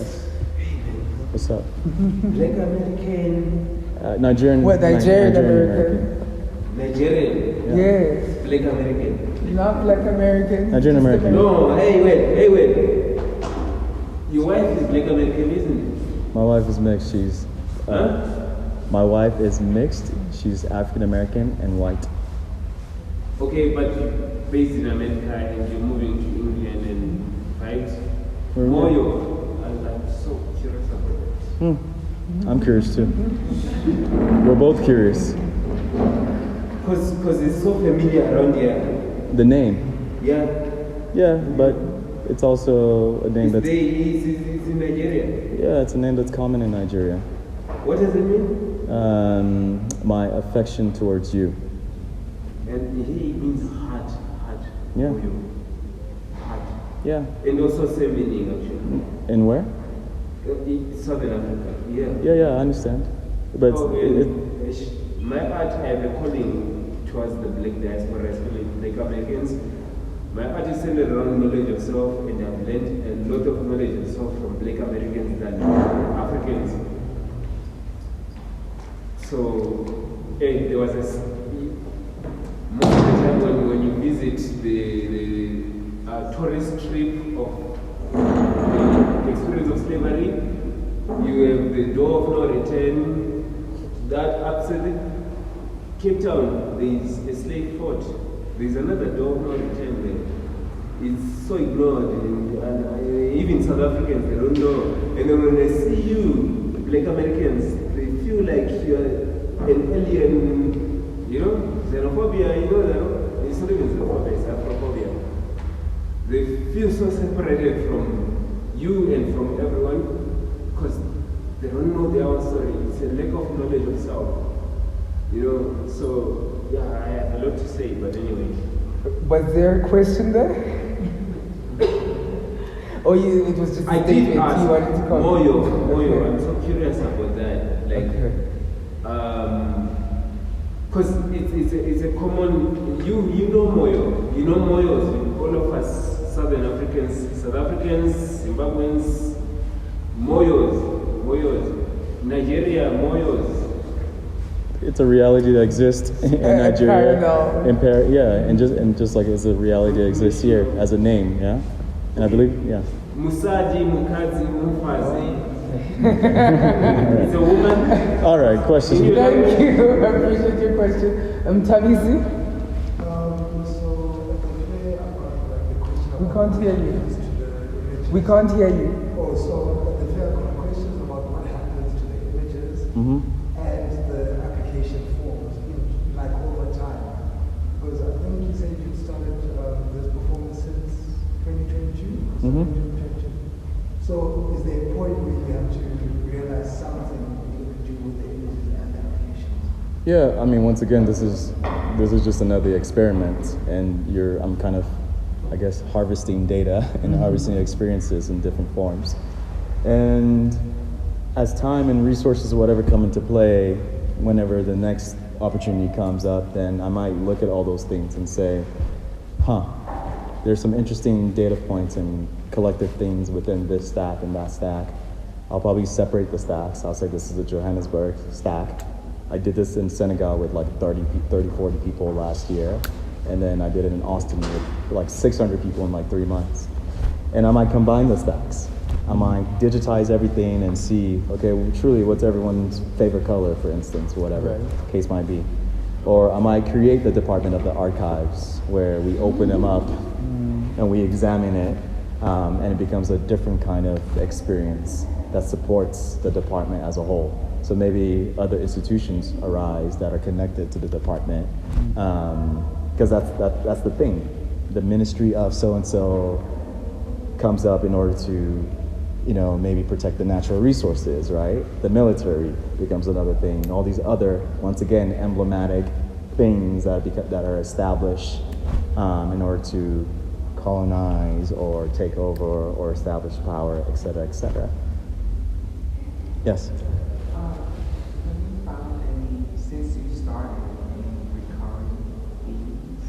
Speaker 2: What's up?
Speaker 3: Black American.
Speaker 2: Nigerian.
Speaker 1: What, Nigerian American?
Speaker 3: Nigerian.
Speaker 1: Yes.
Speaker 3: Black American.
Speaker 1: Not Black American.
Speaker 2: Nigerian American.
Speaker 3: No, hey, wait. Your wife is Black American, isn't it?
Speaker 2: My wife is mixed. She's. My wife is mixed. She's African American and white.
Speaker 3: Okay, but you're based in America and you're moving to England and right? Moyo. I'm so curious about it.
Speaker 2: I'm curious too. We're both curious.
Speaker 3: Because it's so familiar around here.
Speaker 2: The name?
Speaker 3: Yeah.
Speaker 2: Yeah, but it's also a name that's...
Speaker 3: It's in Nigeria.
Speaker 2: Yeah, it's a name that's common in Nigeria.
Speaker 3: What does it mean?
Speaker 2: My affection towards you.
Speaker 3: And he means heart.
Speaker 2: Yeah.
Speaker 3: Moyo. Heart.
Speaker 2: Yeah.
Speaker 3: And also same meaning actually.
Speaker 2: In where?
Speaker 3: In Southern Africa.
Speaker 2: Yeah, I understand. But
Speaker 3: my art, I have a calling towards the black diaspora, especially black Americans. My art is centered around knowledge of self, and I've learned a lot of knowledge of self from black Americans than Africans. So there was most of the time when you visit the tourist strip of the experience of slavery, you have the door of no return. That opposite Cape Town, there is a slave fort. There is another door of no return there. It's so ignored, and even South Africans, they don't know. And then when they see you, Black Americans, they feel like you're an alien, xenophobia, it's not even xenophobia, it's Afrophobia. They feel so separated from you and from everyone because they don't know their own story. It's a lack of knowledge of self. So yeah, I have a lot to say, but anyway.
Speaker 1: Was there a question there? It was just
Speaker 3: I did ask Moyo.
Speaker 1: Okay.
Speaker 3: I'm so curious about that. Because it's a common. You know Moyo. You know Moyos. All of us, South Africans, Zimbabweans, Moyos, Nigeria, Moyos.
Speaker 2: It's a reality that exists in Nigeria. And just like it's a reality that exists here as a name, yeah. And I believe, yeah.
Speaker 3: Musaji, Mukazi, Mufazi. It's a woman.
Speaker 2: All right, question.
Speaker 1: Thank you. I appreciate your question. Tabisi? We can't hear you. We can't hear you.
Speaker 4: Oh, so the fair questions about what happens to the images and the application forms, like over time. Because I think you said you started this performance since 2022. So is there a point where you have to realize something you can do with the images and the applications?
Speaker 2: Yeah, I mean, once again, this is just another experiment, and I'm kind of, I guess, harvesting data and harvesting experiences in different forms. And as time and resources or whatever come into play, whenever the next opportunity comes up, then I might look at all those things and say, there's some interesting data points and collective things within this stack and that stack. I'll probably separate the stacks. I'll say this is a Johannesburg stack. I did this in Senegal with like 30, 40 people last year. And then I did it in Austin with like 600 people in like 3 months. And I might combine the stacks. I might digitize everything and see, okay, well, truly what's everyone's favorite color, for instance, whatever case might be. Or I might create the department of the archives where we open them up and we examine it, and it becomes a different kind of experience that supports the department as a whole. So maybe other institutions arise that are connected to the department, because that's the thing. The ministry of so-and-so comes up in order to, maybe protect the natural resources, right? The military becomes another thing. All these other, once again, emblematic things that are established in order to colonize or take over or establish power, et cetera, et cetera. Yes?
Speaker 5: Have you found any, since you started, any recurring themes?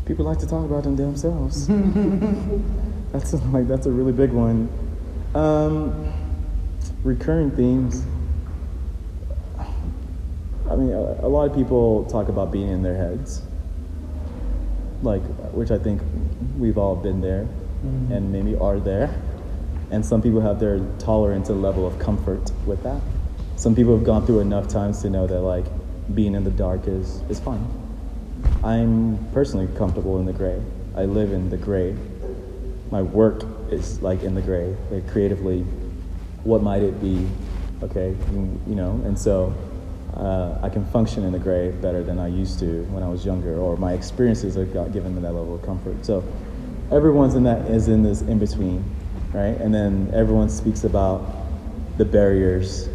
Speaker 2: People like to talk about them themselves. That's a really big one. Recurring themes. I mean, a lot of people talk about being in their heads, which I think we've all been there and maybe are there. And some people have their tolerance and level of comfort with that. Some people have gone through enough times to know that being in the dark is fine. I'm personally comfortable in the gray. I live in the gray. My work is in the gray. Creatively, what might it be? Okay, and so I can function in the gray better than I used to when I was younger, or my experiences have given me that level of comfort. So everyone's is in this in between, right? And then everyone speaks about the barriers,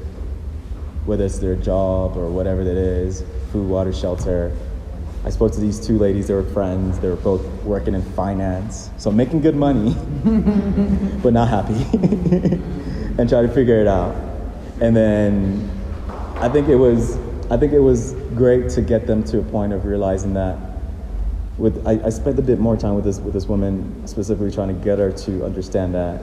Speaker 2: whether it's their job or whatever that is, food, water, shelter. I spoke to these two ladies, they were friends, they were both working in finance, so making good money, but not happy, and try to figure it out. And then I think it was great to get them to a point of realizing that. I spent a bit more time with this woman, specifically trying to get her to understand that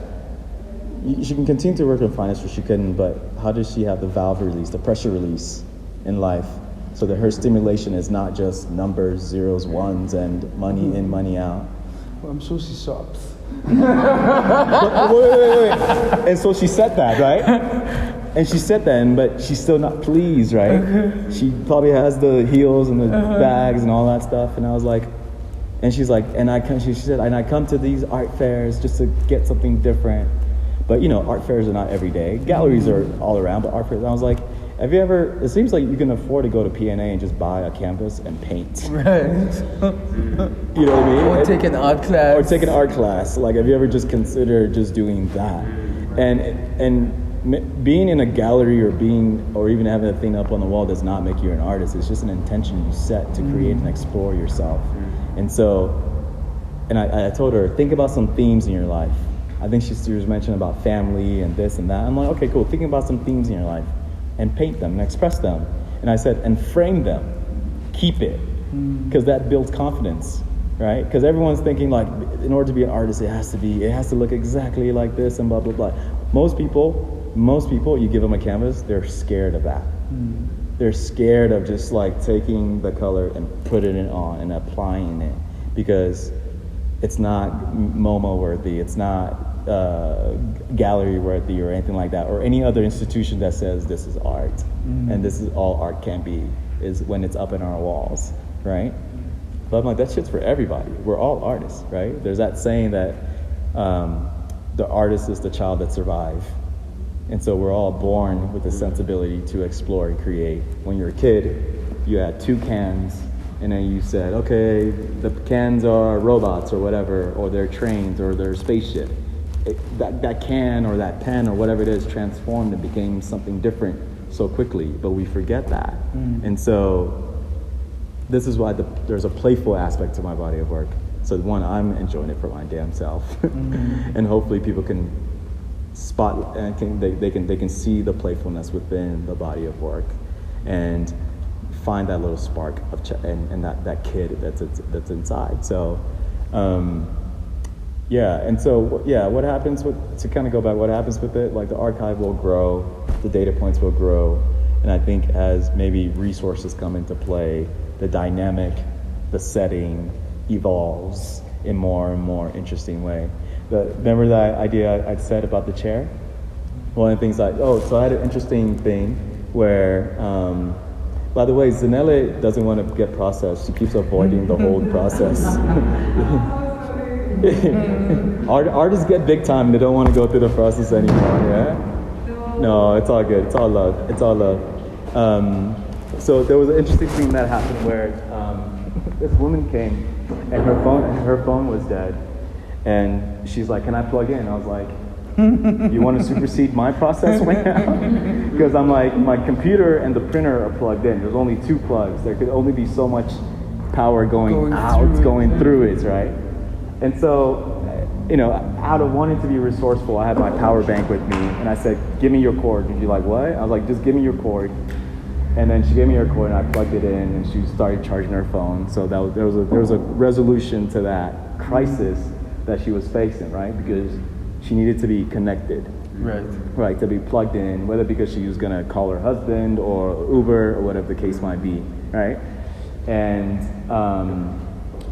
Speaker 2: she can continue to work in finance, or she couldn't, but how does she have the valve release, the pressure release in life, so that her stimulation is not just numbers, zeros, ones, and money in, money out?
Speaker 1: Well, I'm sure she shops.
Speaker 2: But wait. And so she said that, right? And she said that, but she's still not pleased, right? She probably has the heels and the bags and all that stuff. And I was like, and she's like, she said, and I come to these art fairs just to get something different. But you know, art fairs are not every day. Galleries are all around, but art fairs. And I was like, have you ever? It seems like you can afford to go to PNA and just buy a canvas and paint.
Speaker 1: Right.
Speaker 2: You know what I mean?
Speaker 1: Or take an art class.
Speaker 2: Or take an art class. Like, have you ever just considered just doing that? And being in a gallery or even having a thing up on the wall does not make you an artist. It's just an intention you set to create and explore yourself. And so, and I told her, think about some themes in your life. I think she was mentioning about family and this and that. I'm like, okay, cool. Thinking about some themes in your life and paint them and express them. And I said, and frame them. Keep it. Because that builds confidence, right? Because everyone's thinking like, in order to be an artist, it has to look exactly like this and blah, blah, blah. Most people, you give them a canvas, they're scared of that. They're scared of just like taking the color and putting it on and applying it, because it's not MoMA worthy, it's not gallery worthy or anything like that, or any other institution that says this is art and this is all art can be, is when it's up in our walls, right? But I'm like, that shit's for everybody. We're all artists, right? There's that saying that the artist is the child that survived. And so we're all born with the sensibility to explore and create. When you're a kid, you had 2 cans, and then you said, okay, the cans are robots or whatever, or they're trains or they're spaceship. That can or that pen or whatever it is transformed and became something different so quickly, but we forget that. And so this is why there's a playful aspect to my body of work. So one, I'm enjoying it for my damn self. And hopefully people can spot and they can see the playfulness within the body of work and find that little spark of and that kid that's inside. So what happens to kind of go back, what happens with it, like the archive will grow, the data points will grow, and I think as maybe resources come into play, the dynamic, the setting evolves in more and more interesting way. Remember that idea I said about the chair? One of the things so I had an interesting thing where, by the way, Zanelle doesn't want to get processed. She keeps avoiding the whole process. Artists get big time. They don't want to go through the process anymore, yeah? No, it's all good. It's all love. It's all love. So there was an interesting thing that happened where this woman came and her phone was dead. And she's like, can I plug in? I was like, you want to supersede my process right now? Because I'm like, my computer and the printer are plugged in. There's only 2 plugs. There could only be so much power going through it, right? And so, out of wanting to be resourceful, I had my power bank with me, and I said, give me your cord. And she's like, what? I was like, just give me your cord. And then she gave me her cord, and I plugged it in, and she started charging her phone. So there was a resolution to that crisis that she was facing, right? Because she needed to be connected. Right, to be plugged in, whether because she was gonna call her husband or Uber or whatever the case might be, right? And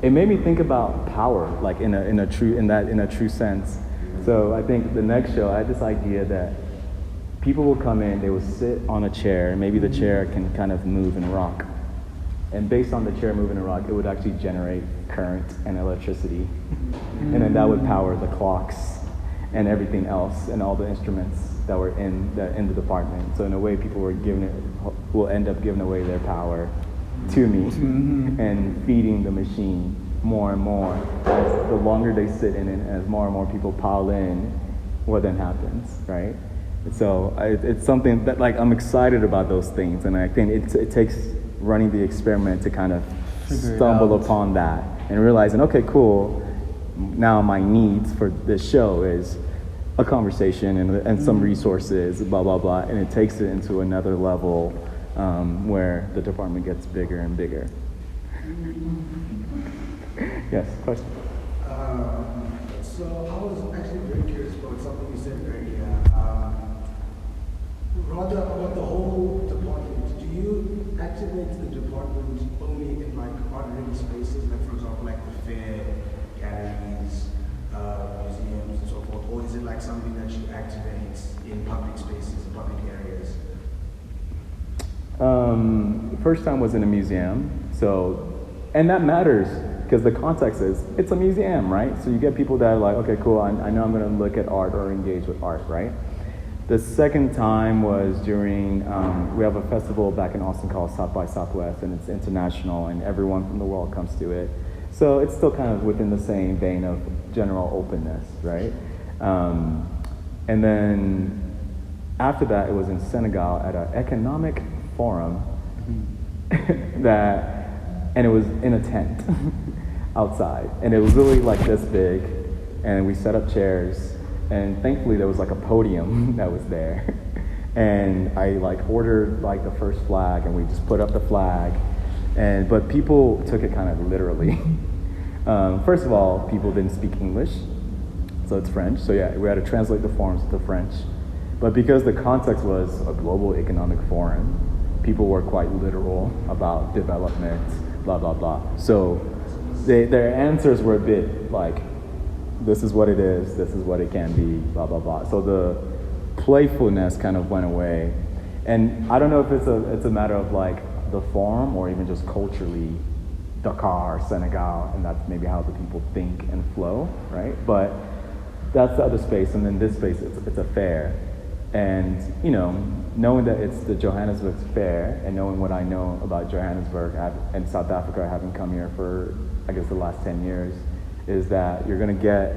Speaker 2: it made me think about power, like in a true sense. So I think the next show, I had this idea that people will come in, they will sit on a chair, and maybe the chair can kind of move and rock. And based on the chair moving and rock, it would actually generate current and electricity. And then that would power the clocks and everything else and all the instruments that were in the department. So in a way, people will end up giving away their power to me and feeding the machine more and more. As the longer they sit in it, as more and more people pile in, what then happens, right? And so it's something that I'm excited about those things, and I think it takes running the experiment to kind of stumble upon that and realizing, okay, cool, now my needs for this show is a conversation and some resources, blah, blah, blah, and it takes it into another level where the department gets bigger and bigger. Yes, question?
Speaker 4: So I was actually very curious about something you said earlier. rather about the whole department. Do you activate the department only in like art-ready spaces, like for example, like the fair, galleries, museums, and so forth, or is it like something that you activate in public spaces, public areas?
Speaker 2: First time was in a museum, and that matters because the context is it's a museum, right? So you get people that are like, okay, cool, I know I'm going to look at art or engage with art, right? The second time was during, we have a festival back in Austin called South by Southwest, and it's international, and everyone from the world comes to it. So it's still kind of within the same vein of general openness, right? And then after that, it was in Senegal at an economic forum and it was in a tent outside, and it was really like this big, and we set up chairs, and thankfully there was like a podium that was there, and I like ordered like the first flag, and we just put up the flag, but people took it kind of literally. First of all, people didn't speak English, so it's French, so yeah, we had to translate the forums to French, but because the context was a global economic forum, people were quite literal about development, blah, blah, blah. So their answers were a bit like, this is what it is, this is what it can be, blah, blah, blah. So the playfulness kind of went away. And I don't know if it's a matter of like the forum or even just culturally, Dakar, Senegal, and that's maybe how the people think and flow, right? But that's the other space, and then this space, it's a fair. And, you know, knowing that it's the Johannesburg fair and knowing what I know about Johannesburg and South Africa, having come here for, I guess, the last 10 years, is that you're going to get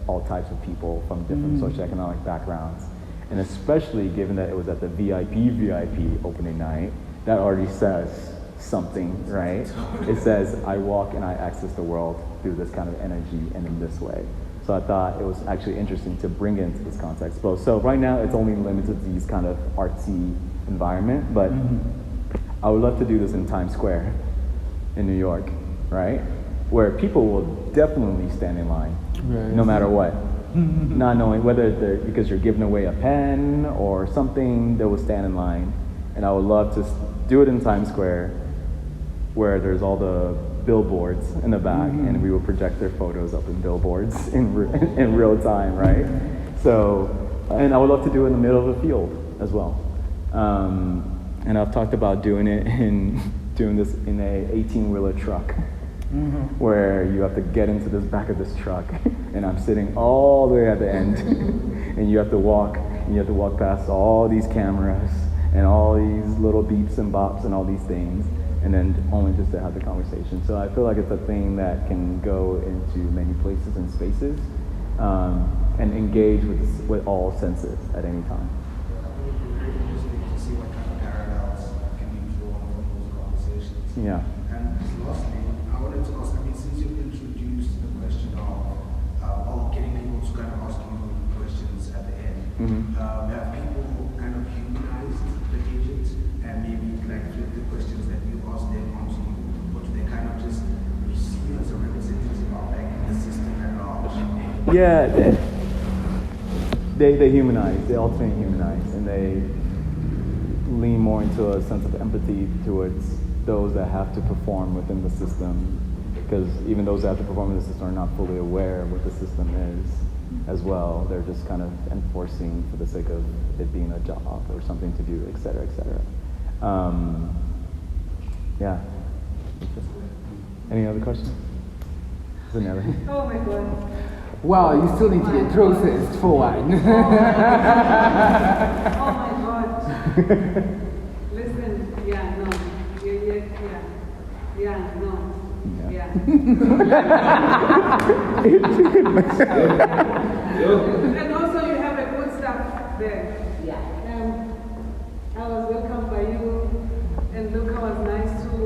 Speaker 2: all types of people from different socioeconomic backgrounds. And especially given that it was at the VIP opening night, that already says something, right? It says, I walk and I access the world through this kind of energy and in this way. So I thought it was actually interesting to bring it into this context. So right now it's only limited to these kind of artsy environment, but I would love to do this in Times Square in New York, right? Where people will definitely stand in line, no matter what. Not knowing whether they're, because you're giving away a pen or something, they will stand in line. And I would love to do it in Times Square where there's all the billboards in the back, and we will project their photos up in billboards in real time, right? So, and I would love to do it in the middle of a field as well. And I've talked about doing this in a 18-wheeler truck, where you have to get into this back of this truck, and I'm sitting all the way at the end, and you have to walk past all these cameras and all these little beeps and bops and all these things, and then only just to have the conversation. So I feel like it's a thing that can go into many places and spaces, and engage with all senses at any time.
Speaker 4: I think it would be very interesting to see what kind of parallels can be drawn from those conversations.
Speaker 2: Yeah.
Speaker 4: And just lastly, I wanted to ask, I mean, since you've introduced the question of getting people to kind of ask you questions at the end, have people kind of humanized the agent and maybe like flip the questions that you ask them onto you, or do they kind of just receive you as a representative of like the system at large?
Speaker 2: Yeah, they humanize, they ultimately humanize, and they lean more into a sense of empathy towards those that have to perform within the system, because even those that have to perform in the system are not fully aware of what the system is as well. They're just kind of enforcing for the sake of it being a job or something to do, et cetera, et cetera. Yeah. Any other questions? Is there another?
Speaker 5: Oh my God.
Speaker 6: Wow, you still need to get processed for one.
Speaker 5: Oh my God. Listen, yeah, no. Yeah, no. Yeah. And also you have a good staff there. Yeah. I was welcomed by you, and Luca was nice too.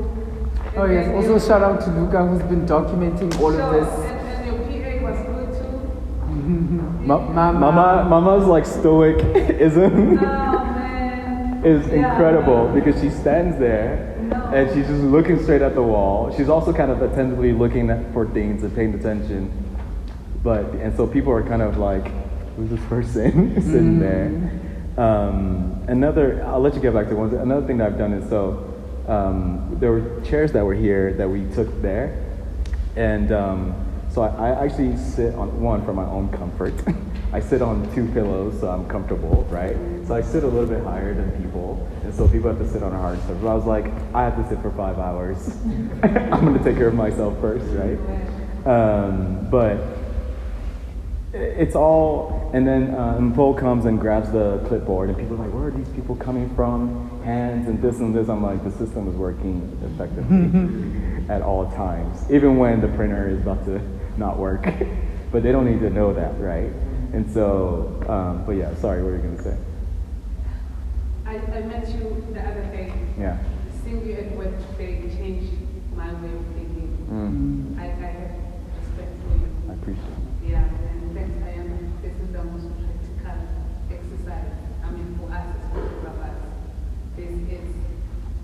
Speaker 6: Oh yes, also shout out to Luca who's been documenting all of this.
Speaker 5: And your PA was good too.
Speaker 2: Mama's like stoicism is incredible because she stands there and she's just looking straight at the wall. She's also kind of attentively looking for things and paying attention. And so people are kind of like, who's this person sitting there? I'll let you get back to one. Another thing that I've done is there were chairs that were here that we took there, and so I actually sit on one for my own comfort. I sit on 2 pillows, so I'm comfortable, right? So I sit a little bit higher than people, and so people have to sit on a hard surface. But I was like, I have to sit for 5 hours. I'm gonna take care of myself first, right? But it's all, and then Paul comes and grabs the clipboard, and people are like, where are these people coming from? Hands and this and this. I'm like, the system is working effectively at all times, even when the printer is about to not work. But they don't need to know that, right? And so, but yeah, sorry, what were you going to say?
Speaker 5: I met you the other day.
Speaker 2: Yeah.
Speaker 5: Seeing you at work today changed my way of thinking. I have respect for you.
Speaker 2: I appreciate it.
Speaker 5: Yeah, and thanks, this is the most practical exercise. I mean, for us as photographers, this is,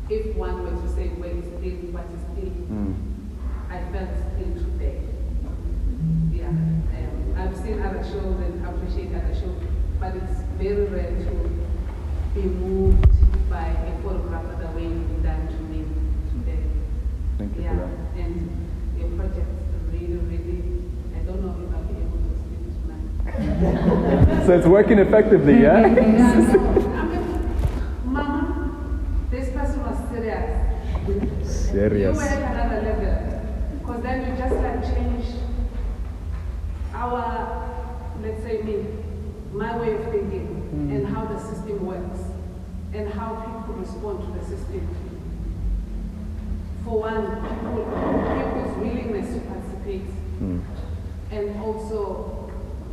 Speaker 5: if one were to say, where is still, what is still, I felt still today. Yeah, I've seen other shows and appreciate other shows, but it's very rare to be moved by a photographer the way you've done to me today.
Speaker 2: Thank you for that.
Speaker 5: And your project really, really, I don't know if I'll be able to sleep tonight.
Speaker 2: So it's working effectively, yeah?
Speaker 5: Yeah, no, I mean, Mama, this person was serious.
Speaker 2: Serious.
Speaker 5: You were at another level, because then you just like change our, let's say my way of thinking, and how the system works, and how people respond to the system. For one, people's willingness to participate, and also,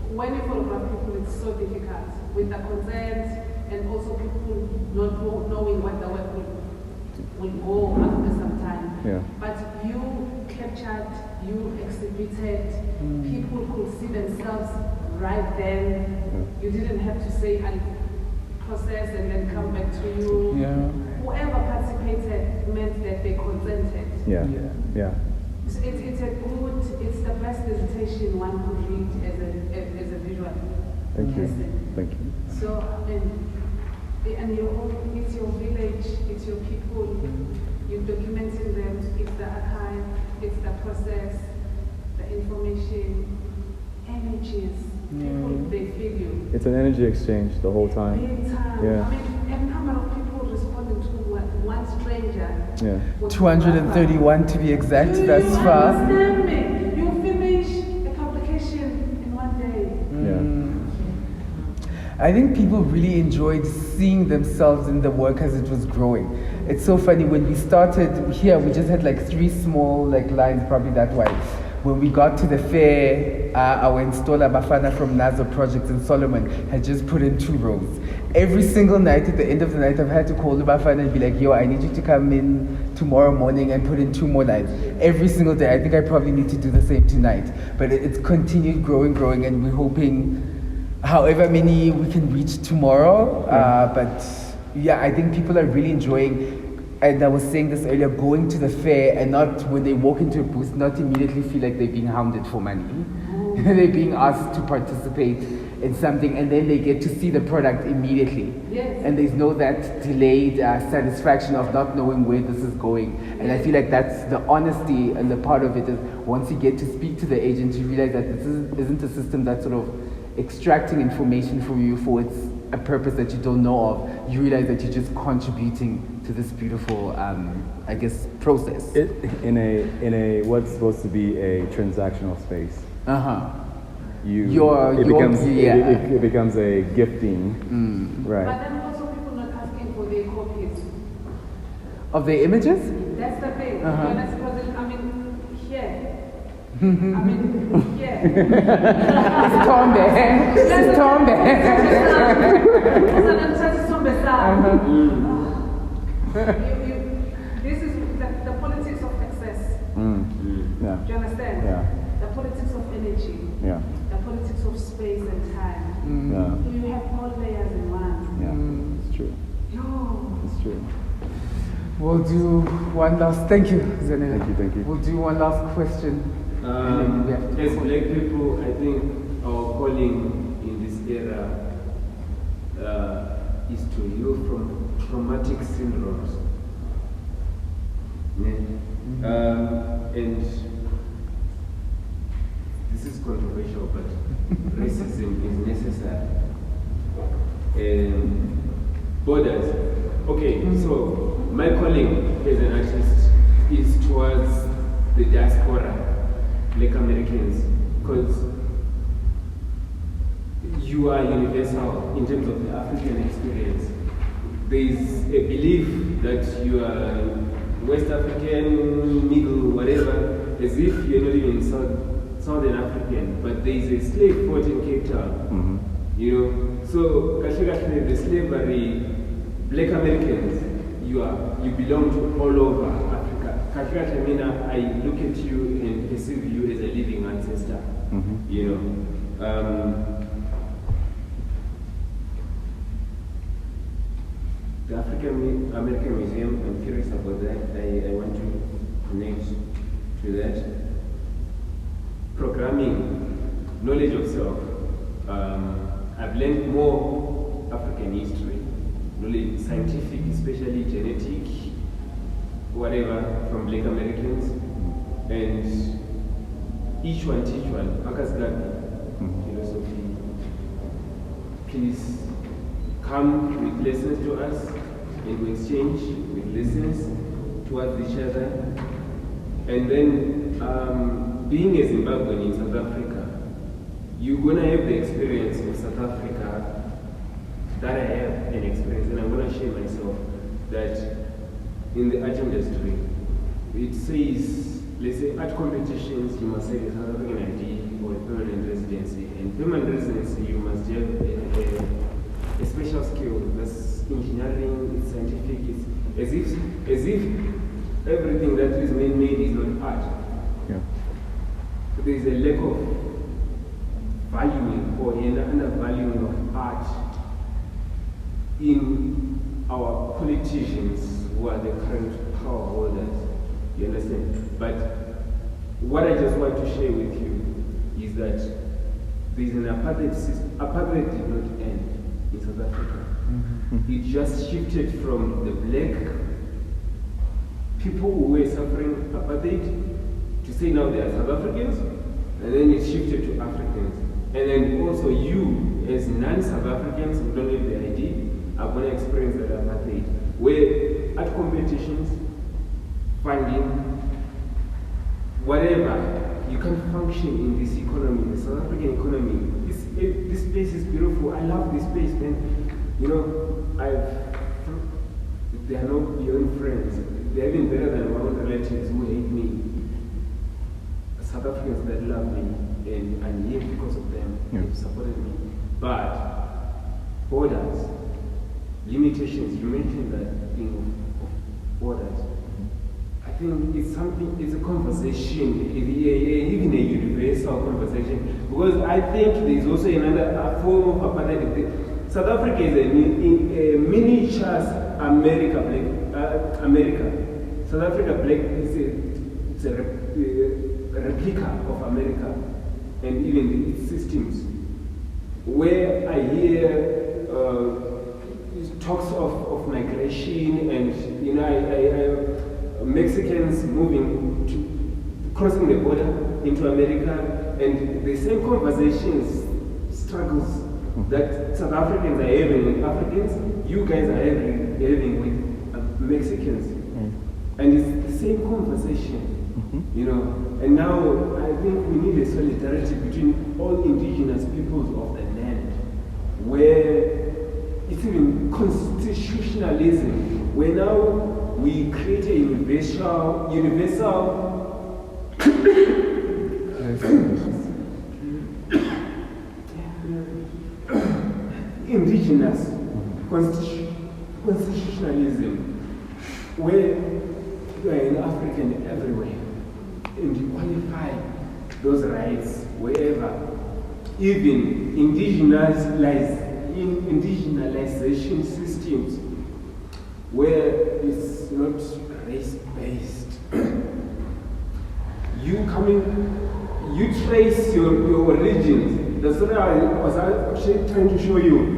Speaker 5: when you photograph people, it's so difficult with the consent, and also people not knowing what the work will go after some time.
Speaker 2: Yeah.
Speaker 5: But you captured, you exhibited, people could see themselves right then. You didn't have to say and process and then come back to you.
Speaker 6: Yeah.
Speaker 5: Whoever participated meant that they consented.
Speaker 2: Yeah.
Speaker 5: So it's the best dissertation one could read as a visual
Speaker 2: Thank you.
Speaker 5: person.
Speaker 2: Thank you.
Speaker 5: So, and your own, it's your village, it's your people, you're documenting them, it's the archive, it's the process, the information, energies, people, they feel you.
Speaker 2: It's an energy exchange the whole time.
Speaker 5: Big time.
Speaker 2: Yeah.
Speaker 5: I mean, a number of people responding to one stranger.
Speaker 2: Yeah.
Speaker 6: 231 to be exact,
Speaker 5: Do
Speaker 6: that's
Speaker 5: you
Speaker 6: far.
Speaker 5: understand me? You finish a publication in one day.
Speaker 2: Yeah.
Speaker 6: I think people really enjoyed seeing themselves in the work as it was growing. It's so funny, when we started here, we just had like 3 small lines, probably that wide. When we got to the fair, our installer Bafana from NASA Projects in Solomon had just put in 2 rows. Every single night, at the end of the night, I've had to call the Bafana and be like, yo, I need you to come in tomorrow morning and put in 2 more lines. Every single day. I think I probably need to do the same tonight. But it's continued growing, and we're hoping however many we can reach tomorrow. But yeah, I think people are really enjoying, and I was saying this earlier, going to the fair and not, when they walk into a booth, not immediately feel like they're being hounded for money. They're being asked to participate in something, and then they get to see the product immediately.
Speaker 5: Yes.
Speaker 6: And there's no that delayed satisfaction of not knowing where this is going. And I feel like that's the honesty, and the part of it is, once you get to speak to the agent, you realize that this isn't a system that's sort of extracting information from you for a purpose that you don't know of. You realize that you're just contributing to this beautiful, I guess, process.
Speaker 2: In a what's supposed to be a transactional space. It becomes a gifting, right?
Speaker 5: But then also people not asking for their copies.
Speaker 6: Of the images?
Speaker 5: That's the thing. I mean, here. I mean, here.
Speaker 6: It's Tombe. It's Tombe.
Speaker 5: This is the politics of excess.
Speaker 2: Yeah.
Speaker 5: Do you understand?
Speaker 2: Yeah.
Speaker 5: The politics of energy.
Speaker 2: Yeah.
Speaker 5: The politics of space and time.
Speaker 2: Yeah.
Speaker 5: You have all layers in one.
Speaker 2: Yeah. It's true.
Speaker 5: Yo.
Speaker 2: It's true.
Speaker 6: We'll do one last, thank you, Zanele.
Speaker 2: Thank you.
Speaker 6: We'll do one last question.
Speaker 3: As black people, I think our calling in this era is to heal from traumatic syndromes. And this is controversial, but racism is necessary. Borders. Okay, so my calling as an artist is towards the diaspora, Black Americans, because you are universal in terms of the African experience. There is a belief that you are West African, middle, whatever, as if you're not even Southern African, but there is a slave port in Cape Town, you know. So, the slavery, Black Americans, you belong to all over Africa. I look at you and perceive you as a living ancestor, you know. The African American Museum, I'm curious about that. I want to connect to that. Programming, knowledge of self. I've learned more African history, knowledge, scientific, especially genetic, whatever, from Black Americans, and each one teach one. Marcus Garvey, philosophy. Please come with lessons to us, and we exchange with lessons towards each other. And then, being a Zimbabwean in South Africa, you're gonna have the experience of South Africa that I have an experience, and I'm gonna share myself that in the art industry, it says, let's say art competitions, you must have a South African ID or a permanent residency. And permanent residency, you must have a special skill. That's engineering, it's scientific, it's as if everything that is man-made is not art.
Speaker 2: Yeah.
Speaker 3: There is a lack of valuing or undervaluing of art in our politicians who are the current power holders. You understand? But what I just want to share with you is that there is an apartheid system. Apartheid did not end in South Africa. It just shifted from the black people who were suffering apartheid to say now they are South Africans, and then it shifted to Africans. And then also you, as non-South Africans who don't have the ID, are going to experience that apartheid, where at competitions, funding, whatever, you can function in this economy, the South African economy. This place is beautiful. I love this place, man. You know, they are not beyond friends. They are even better than my own relatives who hate me. South Africans that love me, and I'm here because of them.
Speaker 2: Yeah.
Speaker 3: They've supported me. But borders, limitations, you mentioned that thing of borders. I think it's something, it's a conversation, even a universal conversation, because I think there's also another form of apartheid. South Africa is a miniature America. South Africa black it's a replica of America, and even its systems. Where I hear talks of migration, and you know, I Mexicans moving crossing the border into America, and the same conversations, struggles that South Africans are having with Africans, you guys are having with Mexicans. And it's the same conversation, you know. And now I think we need a solidarity between all indigenous peoples of the land, where it's even constitutionalism, where now we create a universal indigenous constitutionalism, where you are an African everywhere, and you qualify those rights wherever. Even indigenization systems, where it's not race-based. You trace your origins. That's what I was actually trying to show you.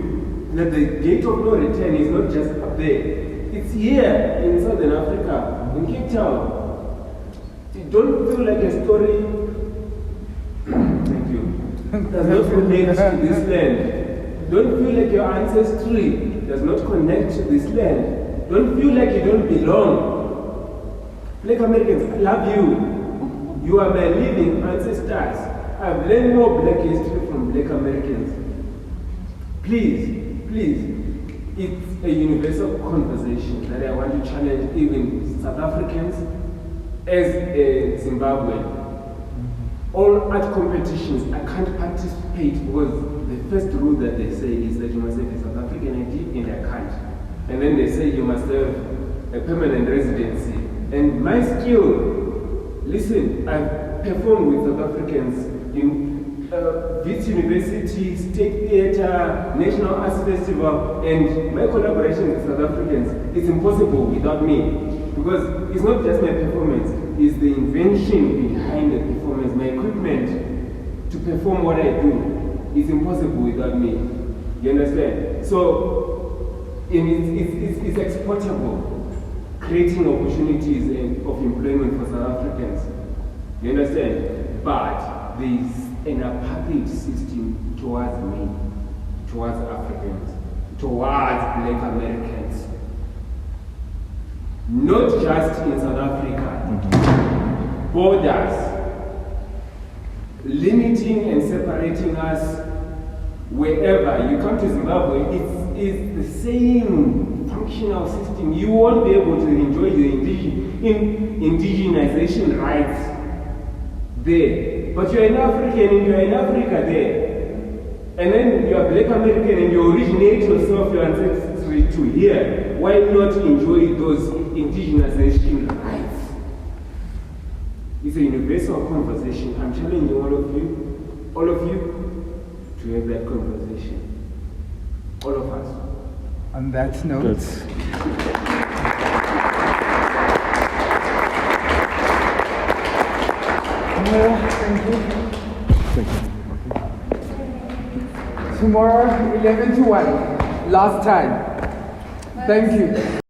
Speaker 3: that the gate of no return is not just up there. It's here in Southern Africa, in Cape Town. You don't feel like a story. Thank you. Does not connect to this land. Don't feel like your ancestry does not connect to this land. Don't feel like you don't belong. Black Americans, I love you. You are my living ancestors. I've learned more black history from black Americans. Please, please, it's a universal conversation that I want to challenge even South Africans as a Zimbabwean. All art competitions, I can't participate because the first rule that they say is that you must have a South African ID and I can't. And then they say you must have a permanent residency. And my skill, listen, I've performed with South Africans in Wits University, State Theatre, National Arts Festival, and my collaboration with South Africans, it's impossible without me. Because it's not just my performance, it's the invention behind the performance, my equipment to perform what I do. It's impossible without me. You understand? So, it's exportable, creating opportunities of employment for South Africans. You understand? But there's an apartheid system towards me, towards Africans, towards Black Americans. Not just in South Africa. Borders, limiting and separating us wherever. You come to Zimbabwe, it's the same functional system. You won't be able to enjoy your indigenization rights there. But you're an African and you're in Africa there. And then you're Black American and you originate yourself, your ancestry to here. Why not enjoy those indigenization rights? It's a universal conversation. I'm challenging all of you to have that conversation. All of us.
Speaker 6: On that note. Thank you. Tomorrow, 11 to 1. Last time. Thank you.